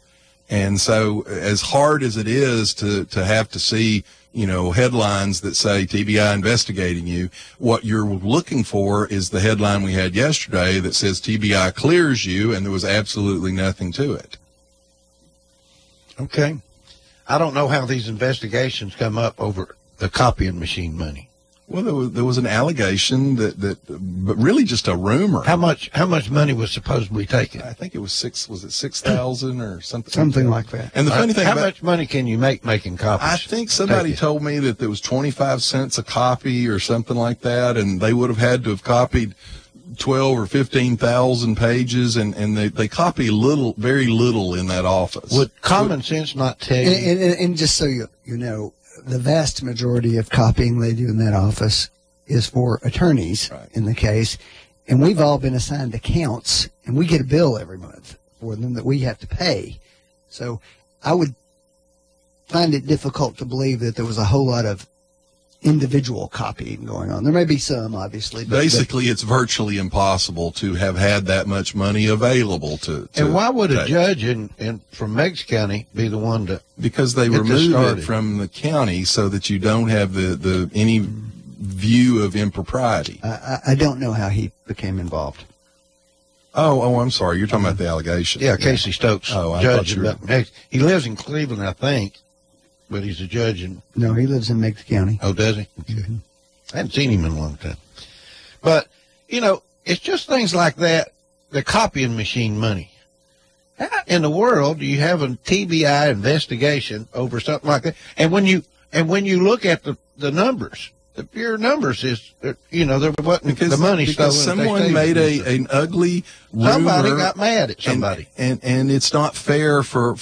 And so as hard as it is to have to see, headlines that say TBI investigating you, what you're looking for is the headline we had yesterday that says TBI clears you, and there was absolutely nothing to it. Okay. I don't know how these investigations come up over the copying machine money. Well, there was an allegation but really just a rumor. How much money was supposedly taken? I think it was 6,000 or something. Something like that. And the funny thing how much money can you make making copies? I think somebody told me that there was 25 cents a copy or something like that, and they would have had to have copied 12 or 15,000 pages, and they copy very little in that office. Would common sense not tell you? And just so you know, the vast majority of copying they do in that office is for attorneys in the case, and we've all been assigned accounts, and we get a bill every month for them that we have to pay. So I would find it difficult to believe that there was a whole lot of individual copying going on. There may be some, obviously. But basically, it's virtually impossible to have had that much money available to and why would a judge from Meigs County be the one to? Because they remove it from the county so that you don't have any view of impropriety. I don't know how he became involved. Oh, I'm sorry. You're talking about the allegation. Yeah, Casey Stokes. Oh, judge. He lives in Cleveland, I think. But he's a judge No, he lives in Meigs County. Oh, does he? Okay. Mm-hmm. I haven't seen him in a long time. But, it's just things like that, the copying machine money. How in the world do you have a TBI investigation over something like that? And when you look at the numbers, the pure numbers is, there wasn't the money stolen. Because someone made an ugly rumor. Somebody got mad at somebody. And it's not fair for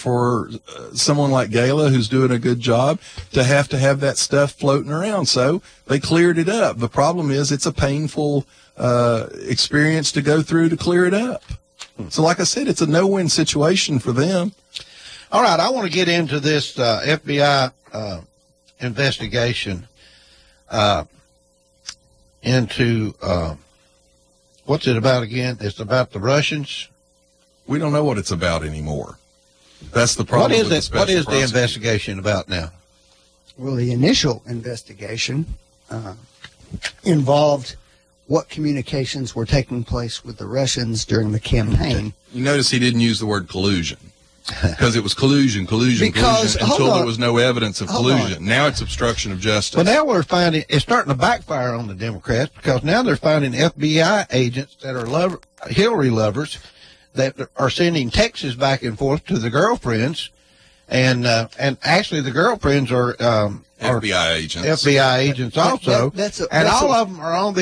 someone like Gayla, who's doing a good job, to have that stuff floating around. So they cleared it up. The problem is it's a painful experience to go through to clear it up. So like I said, it's a no-win situation for them. All right, I want to get into this FBI investigation into what's it about again? It's about the Russians. We don't know what it's about anymore. That's the problem. What is the investigation about now? Well, the initial investigation involved what communications were taking place with the Russians during the campaign. You notice he didn't use the word collusion. Because it was collusion until there was no evidence of collusion. Now it's obstruction of justice. Well, now we're finding it's starting to backfire on the Democrats, because now they're finding FBI agents that are Hillary lovers that are sending texts back and forth to the girlfriends, and actually the girlfriends are FBI agents. FBI agents also, and all of them are on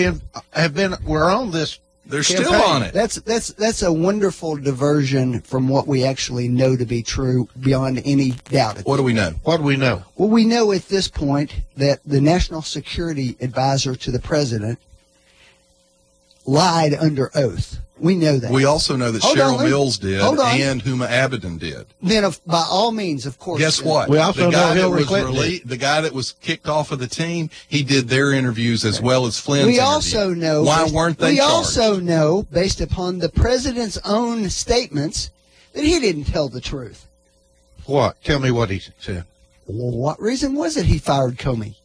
we're on this They're still on it. That's a wonderful diversion from what we actually know to be true beyond any doubt. What do we know? What do we know? Well, we know at this point that the National Security Advisor to the President lied under oath. We know that. We also know that Cheryl Mills did and Huma Abedin did. Then, by all means, of course. Guess what? We also know Hillary Clinton did. The guy that was kicked off of the team, he did their interviews as well as Flynn's We interview. also know. Why weren't they We charged? also know, based upon the President's own statements, that he didn't tell the truth. What? Tell me what he said. Well, what reason was it he fired Comey?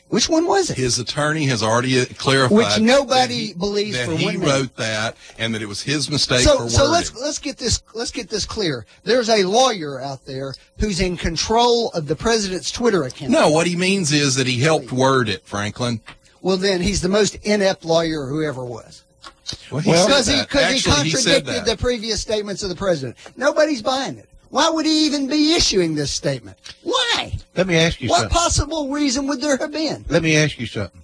Which one was it? His attorney has already clarified. Which nobody believes that for he 1 minute. wrote that, and that it was his mistake So, for wording. so let's get this clear. There's a lawyer out there who's in control of the President's Twitter account. No, what he means is that he helped word it, Franklin. Well, then he's the most inept lawyer who ever was. Well, Because he he contradicted that. the previous statements of the President. Nobody's buying it. Why would he even be issuing this statement? Why? Let me ask you What something. possible reason would there have been? Let me ask you something.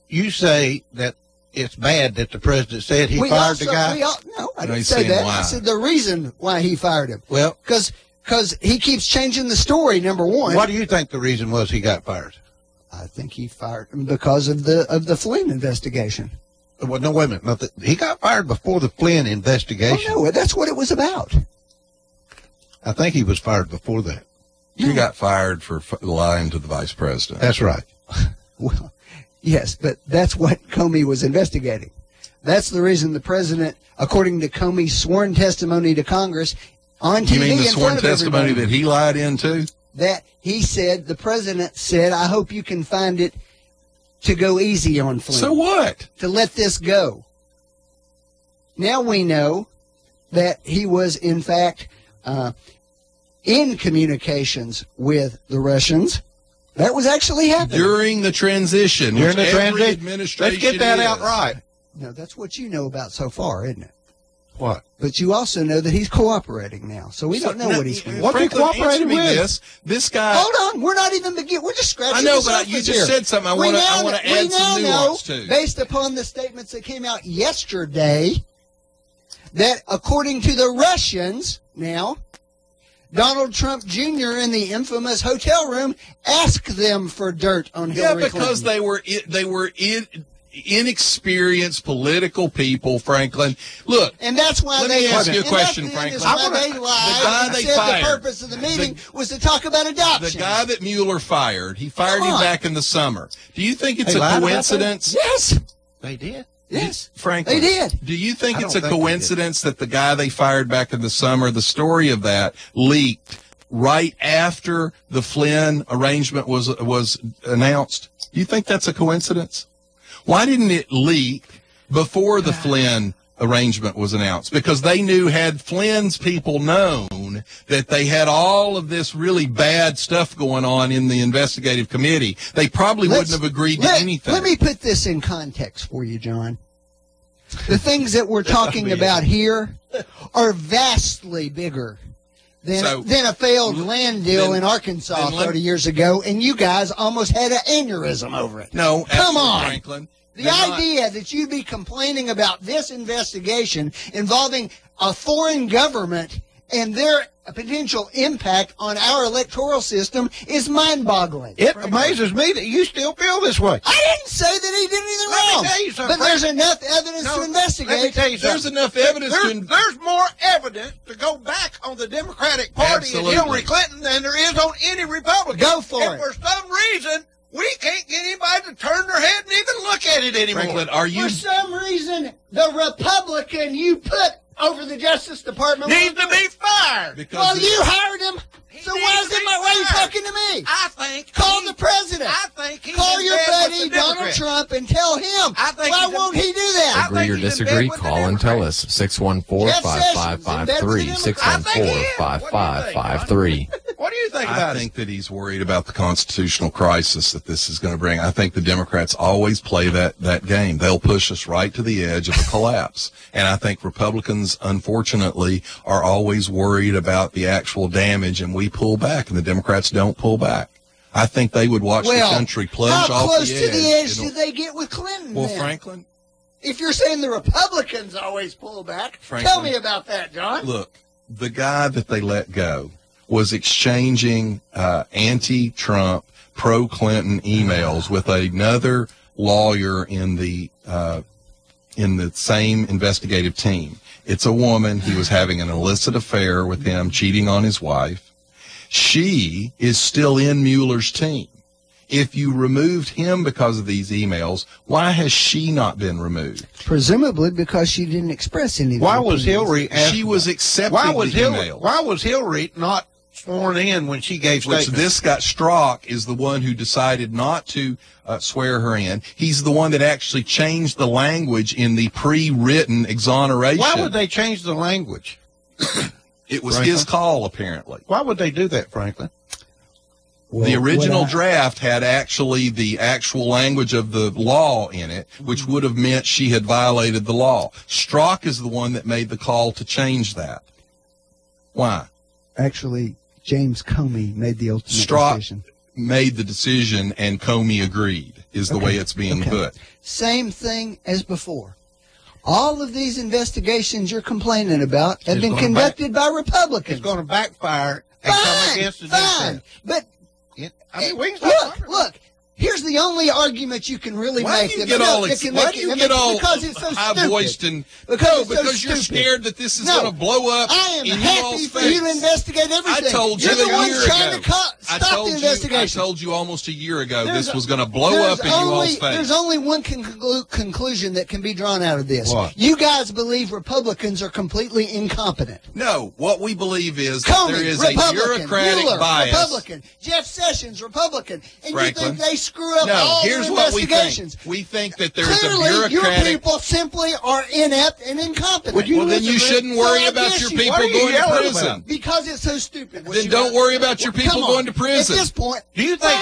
You say that it's bad that the president said he fired the guy? No, I didn't say that. I said the reason why he fired him. Well, because he keeps changing the story, number one. What do you think the reason was he got fired? I think he fired him because of the Flynn investigation. Well, no, wait a minute. No, he got fired before the Flynn investigation. Oh, no, that's what it was about. I think he was fired before that. He got fired for lying to the vice president. That's right. Well, yes, but that's what Comey was investigating. That's the reason the president, according to Comey's sworn testimony to Congress, on TV You mean the in sworn front of testimony everybody, that he lied into? that he said, the president said, I hope you can find it to go easy on Flynn. So what? To let this go. Now we know that he was, in fact, in communications with the Russians. That was actually happening. During the transition. During the which every transition. administration Let's get that is. out right. No, that's what you know about so far, isn't it? What? But you also know that he's cooperating now, so we don't know what he's doing. What he cooperated with? This guy. Hold on, we're not even beginning. We're just scratching I know, the but surface you just here. said something I want to add some nuance to. Based upon the statements that came out yesterday, that according to the Russians now, Donald Trump Jr. in the infamous hotel room asked them for dirt on Hillary Clinton. Because they were inexperienced political people, Franklin. Look, and that's why let me ask you a question, Franklin. The guy they fired. The purpose of the meeting was to talk about adoption. The guy that Mueller fired, he fired him back in the summer. Do you think it's They lied a about coincidence? Yes. They did. Yes. Franklin, They did. Do you think I it's don't a think they coincidence that the guy they fired back in the summer, the story of that leaked right after the Flynn arrangement was announced? Do you think that's a coincidence? Why didn't it leak before the Flynn arrangement was announced? Because they knew, had Flynn's people known that they had all of this really bad stuff going on in the investigative committee, they probably wouldn't have agreed to anything. Let me put this in context for you, John. The things that we're talking about here are vastly bigger than a failed land deal in Arkansas 30 years ago, and you guys almost had an aneurysm over it. No, come on, Franklin. The idea that you'd be complaining about this investigation involving a foreign government and their potential impact on our electoral system is mind-boggling. It amazes me that you still feel this way. I didn't say that he did anything wrong. Let me tell you something. But there's enough evidence to investigate. Let me tell you something. There's enough evidence There's more evidence to go back on the Democratic Party Absolutely. and Hillary Clinton than there is on any Republican. Go for and it. For some reason, we can't get anybody to turn their head and even look at it anymore. Franklin, are you... For some reason, the Republican you put over the Justice Department needs to be fired. Well, you hired him. So why are you talking to me? I think. Call the president. I think he's Call in your bed buddy with the Donald Democrats. Trump and tell him. Why won't he do that? Agree or disagree, call and tell us. 614-5553, 614-5553. What do you think about I think that he's worried about the constitutional crisis that this is going to bring. I think the Democrats always play that game. They'll push us right to the edge of a collapse. And I think Republicans, unfortunately, are always worried about the actual damage, and we pull back, and the Democrats don't pull back. I think they would watch the country plunge how off close the edge. to the edge did they get with Clinton? Well, then? Franklin, if you're saying the Republicans always pull back, Franklin, tell me about that, John. Look, the guy that they let go was exchanging anti-Trump, pro-Clinton emails with another lawyer in the same investigative team. It's a woman. He was having an illicit affair with him, cheating on his wife. She is still in Mueller's team. If you removed him because of these emails, why has she not been removed? Presumably because she didn't express anything. Why was Hillary? She was accepting the emails. Why was Hillary not sworn in when she gave Which statements? this guy, Strzok, is the one who decided not to swear her in. He's the one that actually changed the language in the pre-written exoneration. Why would they change the language? It was Franklin? his call, apparently. Why would they do that, Franklin? The original draft had actually the actual language of the law in it, which would have meant she had violated the law. Strzok is the one that made the call to change that. Why? Actually, James Comey made the ultimate Strzok decision. made the decision, and Comey agreed, is the way it's being put. Same thing as before. All of these investigations you're complaining about have been conducted by Republicans. It's going to backfire and come against the Fine, but look. Here's the only argument you can really Why make. do you get all because it's so high-voiced stupid. and because you're scared that this is going to blow up I am in happy you for you to investigate everything. I told you you're the a one year trying ago. to stop the investigation. I told you almost a year ago this was going to blow up in you all's face. There's only one conclusion that can be drawn out of this. What? You guys believe Republicans are completely incompetent. No, what we believe is that there is a bureaucratic Mueller, bias. Republican. Jeff Sessions, Republican. And Franklin. you think they screw up all here's the what we investigations. think. We think that there's Clearly, a bureaucratic... your people simply are inept and incompetent. Well, then you shouldn't worry about your people going to prison. Because it's so stupid. Then don't worry about your people going to prison. At this point, Do you think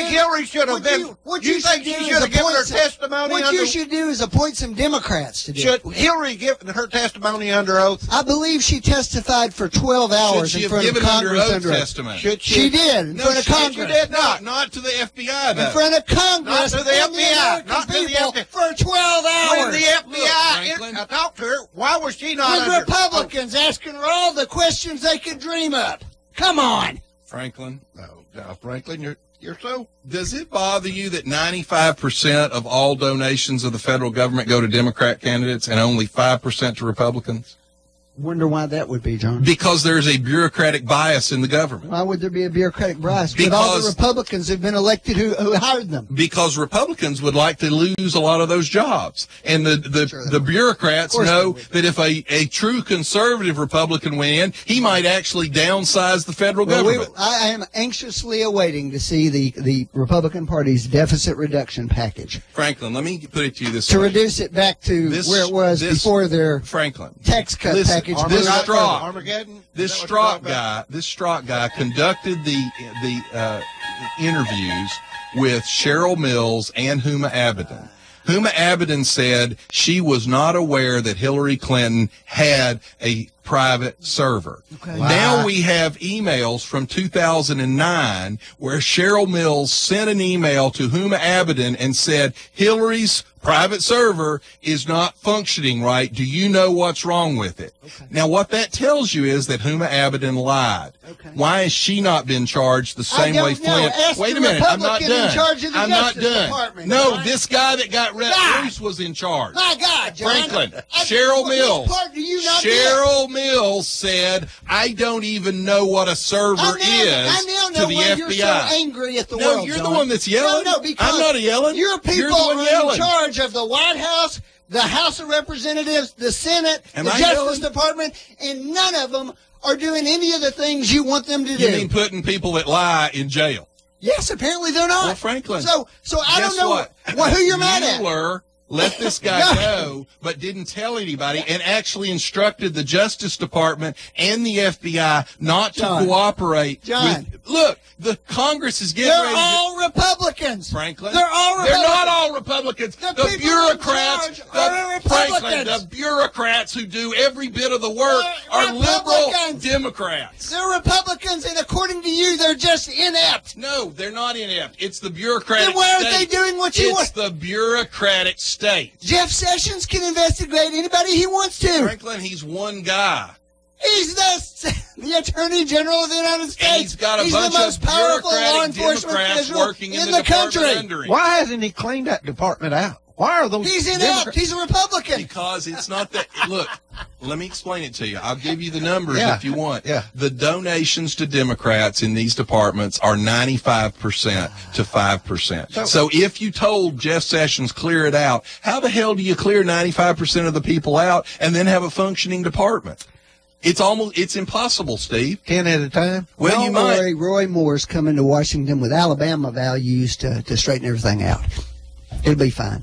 Hillary should have been? What you think she should have given her testimony? What you should do is appoint some Democrats to do Should it. Hillary give her testimony under oath? I believe she testified for 12 hours Should she in have front of given Congress under oath testimony? She did in front of Congress. She did not to the FBI, though. In front of Congress. Not to the FBI. Not to the FBI. For 12 hours. When the FBI talked to her, why was she not With under Republicans asking her all the questions they could dream up. Come on. Franklin? No, Franklin, you're so... Does it bother you that 95% of all donations of the federal government go to Democrat candidates and only 5% to Republicans? Wonder why that would be, John. Because there's a bureaucratic bias in the government. Why would there be a bureaucratic bias? Because all the Republicans have been elected who hired them. Because Republicans would like to lose a lot of those jobs. And the bureaucrats know that if a true conservative Republican went in, he might actually downsize the federal government. I am anxiously awaiting to see the Republican Party's deficit reduction package. Franklin, let me put it to you this way. To way. reduce it back to where it was before their tax cut package. This Strzok guy conducted the interviews with Cheryl Mills and Huma Abedin. Huma Abedin said she was not aware that Hillary Clinton had a private server. Okay. Now we have emails from 2009 where Cheryl Mills sent an email to Huma Abedin and said, Hillary's private server is not functioning right. Do you know what's wrong with it? Okay. Now, what that tells you is that Huma Abedin lied. Okay. Why has she not been charged the same way Flynn? Wait a minute, I'm not done. I'm not done. No, this guy that got Bruce was in charge. My God, John. Franklin, Cheryl Mills. Cheryl Mills said, I don't even know what a server is to the FBI. You're so angry at the world, No, you're the one that's yelling. No, because I'm not yelling. Your people are in charge of the White House, the House of Representatives, the Senate, the Justice Department, and none of them are doing any of the things you want them to do. You mean putting people that lie in jail? Yes, apparently they're not. Well, Franklin. So I don't know who you're mad at. Mueller let this guy go, but didn't tell anybody, and actually instructed the Justice Department and the FBI not to cooperate. Look, the Congress is getting ready. They're all Republicans. Franklin. They're all Republicans. They're not all Republicans. The bureaucrats. are Republicans. Franklin, the bureaucrats who do every bit of the work are liberal Democrats. They're Republicans, and according to you, they're just inept. No, they're not inept. It's the bureaucratic Then why aren't state. they doing what you want? It's the bureaucratic state. Jeff Sessions can investigate anybody he wants to. Franklin, he's one guy. He's the Attorney General of the United States. And he's got a bunch the most of powerful law bureaucratic enforcement Democrats official working in the country. department under him. Why hasn't he cleaned that department out? Why are those? He's inept. He's a Republican. Because it's not that. Look, let me explain it to you. I'll give you the numbers Yeah. if you want. Yeah. The donations to Democrats in these departments are 95% to 5%. So if you told Jeff Sessions clear it out, how the hell do you clear 95% of the people out and then have a functioning department? It's impossible, Steve. 10 at a time? Well, Don't you might. worry, Roy Moore's coming to Washington with Alabama values to straighten everything out. It'll be fine.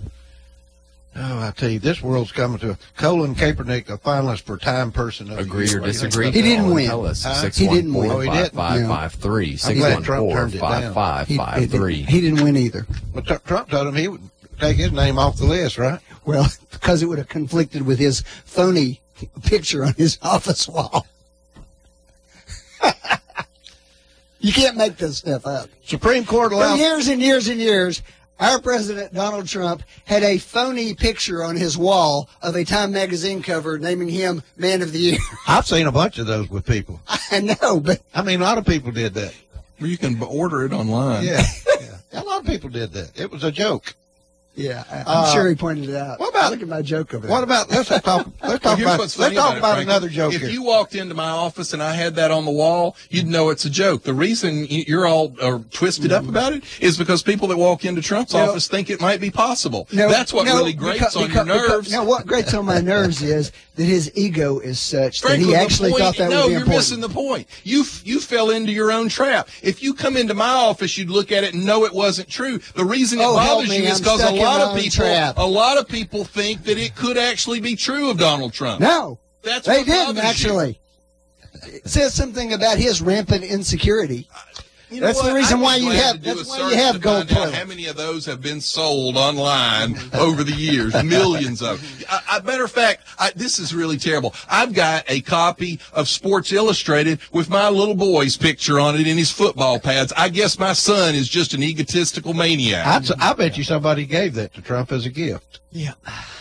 Oh, I tell you, this world's coming to Colin Kaepernick, a finalist for Time Person of the Agree Year. or disagree? He didn't win. Tell us. He didn't win. Oh, he didn't? 614-553. I'm glad Trump turned it down. 614-553. He didn't win either. But Trump told him he would take his name off the list, right? Well, because it would have conflicted with his phony picture on his office wall. You can't make this stuff up. Supreme Court For allowed... years and years and years, our president, Donald Trump, had a phony picture on his wall of a Time magazine cover naming him Man of the Year. I've seen a bunch of those with people. I know, but... I mean, a lot of people did that. Well, you can order it online. Yeah. A lot of people did that. It was a joke. Yeah, I'm sure he pointed it out. What about... Look at my joke over there. What about... Let's talk about another joke If here. you walked into my office and I had that on the wall, you'd know it's a joke. The reason you're all twisted up about it is because people that walk into Trump's office think it might be possible. That's what really grates on your nerves. No, what grates on my nerves is that his ego is such Franklin, that he actually thought that would be you're important. missing the point. You fell into your own trap. If you come into my office, you'd look at it and know it wasn't true. The reason it bothers you is because a lot of people think that it could actually be true of Donald Trump. No, that's they what didn't bothers actually. It says something about his rampant insecurity. You know That's what? the reason I'd why be you glad have. to do That's a why search you have to gold find out toilets. how many of those have been sold online over the years? Millions of them. Matter of fact, this is really terrible. I've got a copy of Sports Illustrated with my little boy's picture on it in his football pads. I guess my son is just an egotistical maniac. I bet you somebody gave that to Trump as a gift. Yeah,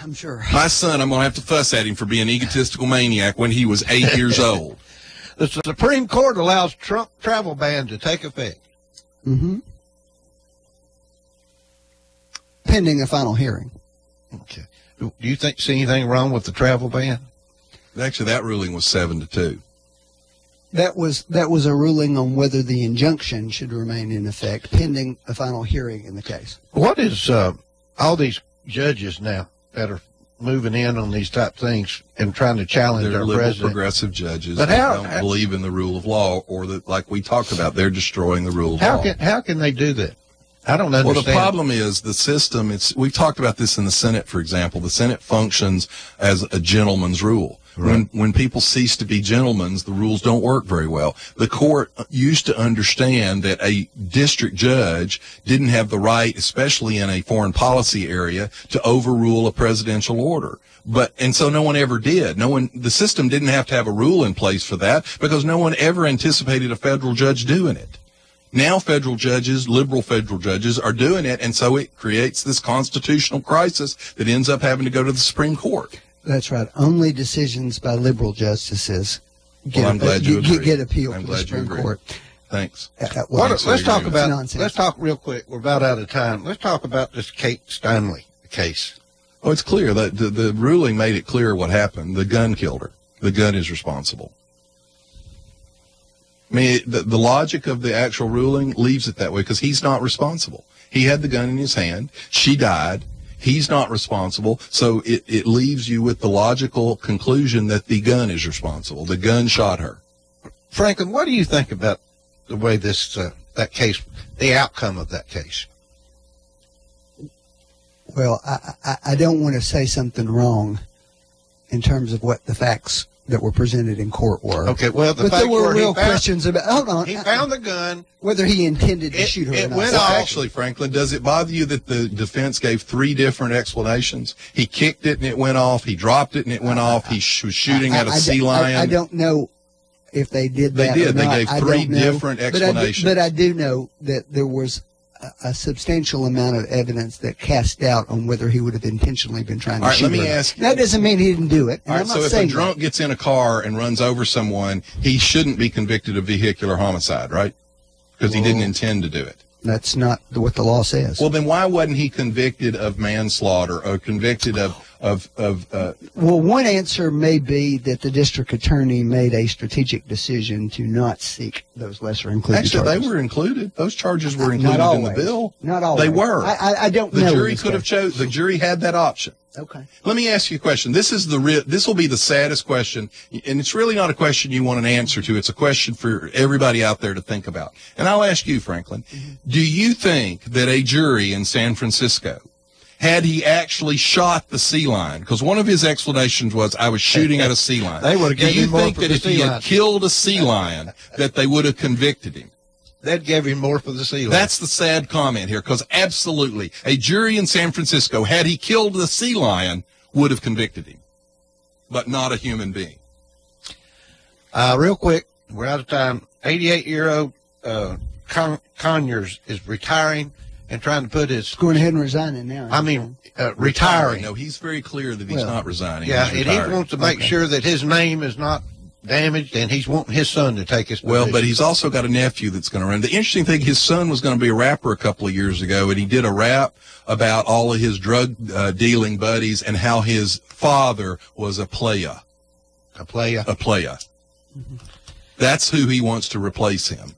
I'm sure. My son, I'm going to have to fuss at him for being an egotistical maniac when he was 8 years old. The Supreme Court allows Trump travel ban to take effect. Mm-hmm. Pending a final hearing. Okay. Do you see anything wrong with the travel ban? Actually, that ruling was 7-2. That was a ruling on whether the injunction should remain in effect, pending a final hearing in the case. What is all these judges now that are moving in on these type things and trying to challenge They're our liberal president? progressive judges But that how- don't believe in the rule of law, or that, like we talked about, they're destroying the rule of law. How can they do that? I don't understand. Well, the problem is the system. We've talked about this in the Senate, for example. The Senate functions as a gentleman's rule. Right. When people cease to be gentlemen, the rules don't work very well. The court used to understand that a district judge didn't have the right, especially in a foreign policy area, to overrule a presidential order. And so no one ever did. The system didn't have to have a rule in place for that because no one ever anticipated a federal judge doing it. Now federal judges, liberal federal judges, are doing it, and so it creates this constitutional crisis that ends up having to go to the Supreme Court. That's right. Only decisions by liberal justices get I'm glad you agree. get appealed I'm to the glad you Supreme agree. Court. Thanks. Let's talk about. Nonsense. Let's talk real quick. We're about out of time. Let's talk about this Kate Stanley case. Oh, it's clear that the ruling made it clear what happened. The gun killed her. The gun is responsible. I mean, the logic of the actual ruling leaves it that way because he's not responsible. He had the gun in his hand. She died. He's not responsible. So it leaves you with the logical conclusion that the gun is responsible. The gun shot her. Franklin, what do you think about the way this that case, the outcome of that case? Well, I don't want to say something wrong in terms of what the facts that were presented in court were. Okay, well, but there were real questions about. Hold on, he found the gun. Whether he intended to shoot her or not. Well, actually, Franklin, does it bother you that the defense gave 3 different explanations? He kicked it and it went off. He dropped it and it went off. He was shooting at a sea lion. I don't know if they did that. They did. Or not. They gave 3 different explanations. But I do know that there was a substantial amount of evidence that cast doubt on whether he would have intentionally been trying to shoot her. Let me ask you. That doesn't mean he didn't do it. All right, so if a drunk gets in a car and runs over someone, he shouldn't be convicted of vehicular homicide, right? Because he didn't intend to do it. That's not what the law says. Well, then why wasn't he convicted of manslaughter or convicted of Well, one answer may be that the district attorney made a strategic decision to not seek those lesser included Actually, charges. they were included. Those charges were included in the bill. Not always. They were. I don't know. The jury could have chose. The jury had that option. Okay. Let me ask you a question. This will be the saddest question, and it's really not a question you want an answer to. It's a question for everybody out there to think about. And I'll ask you, Franklin, do you think that a jury in San Francisco, had he actually shot the sea lion, because one of his explanations was, I was shooting at a sea lion. They would have given him more Do you think for that the if he sea had lion. killed a sea lion, that they would have convicted him? They'd give him more for the sea lion. That's the sad comment here, because absolutely, a jury in San Francisco, had he killed the sea lion, would have convicted him, but not a human being. Real quick, we're out of time. 88-year-old Conyers is retiring and trying to put his... Going ahead and resigning now. Retiring. No, he's very clear that he's not resigning. Yeah, He's and he retiring. wants to make sure that his name is not damaged, and he's wanting his son to take his position. Well, but he's also got a nephew that's going to run. The interesting thing, his son was going to be a rapper a couple of years ago, and he did a rap about all of his drug dealing buddies and how his father was a playa. A playa? A playa. That's who he wants to replace him.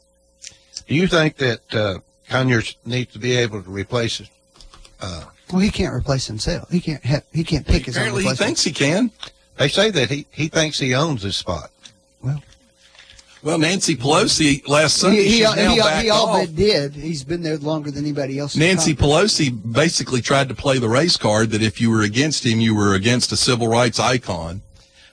Do you think that Conyers needs to be able to replace it? Well, he can't replace himself. He can't pick his own Apparently he replacement. thinks he can. They say that he thinks he owns this spot. Well, Nancy Pelosi last Sunday, she's now backed he all off. but did. He's been there longer than anybody else. Nancy Pelosi basically tried to play the race card that if you were against him, you were against a civil rights icon.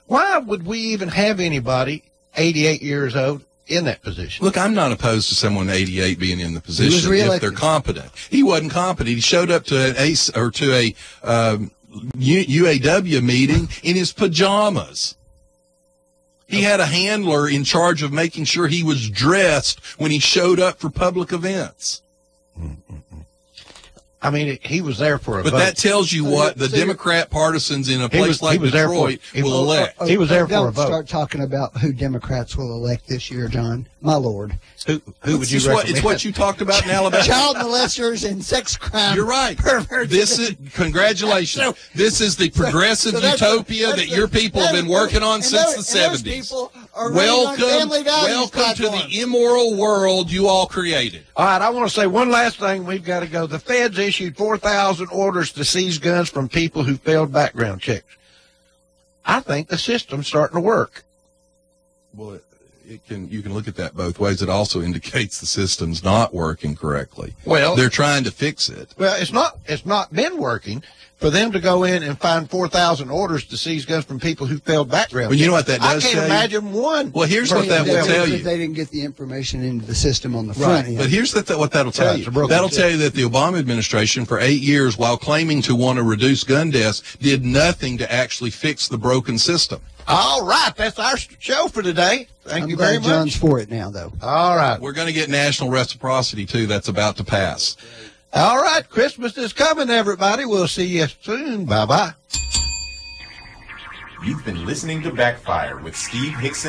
Why would we even have anybody 88 years old in that position? Look, I'm not opposed to someone 88 being in the He was position if reelected. they're competent. He wasn't competent. He showed up to a UAW meeting in his pajamas. He had a handler in charge of making sure he was dressed when he showed up for public events. I mean, he was there for a But vote. that tells you what the Democrat partisans in a place like Detroit will elect. He was there for a Don't vote. start talking about who Democrats will elect this year, John. My Lord. Who would you recommend? It's what you talked about in Alabama. Child molesters and sex crime. You're right. Perverts. Congratulations. This is the progressive utopia that your people have been working on since the 70s. Welcome to the immoral world you all created. All right, I want to say one last thing. We've got to go. The feds issued 4,000 orders to seize guns from people who failed background checks. I think the system's starting to work. Well, you can look at that both ways. It also indicates the system's not working correctly. Well, they're trying to fix it. Well, it's not been working for them to go in and find 4,000 orders to seize guns from people who failed background Well, you know checks. what that does I can't tell you? imagine one. Well, here's what that will tell you. They didn't get the information into the system on the front end. But here's what that'll tell you. That'll tell you that the Obama administration, for 8 years, while claiming to want to reduce gun deaths, did nothing to actually fix the broken system. All right, that's our show for today. Thank you very much. John's for it now, though. All right. We're going to get national reciprocity, too. That's about to pass. All right, Christmas is coming, everybody. We'll see you soon. Bye-bye. You've been listening to Backfire with Steve Hickson.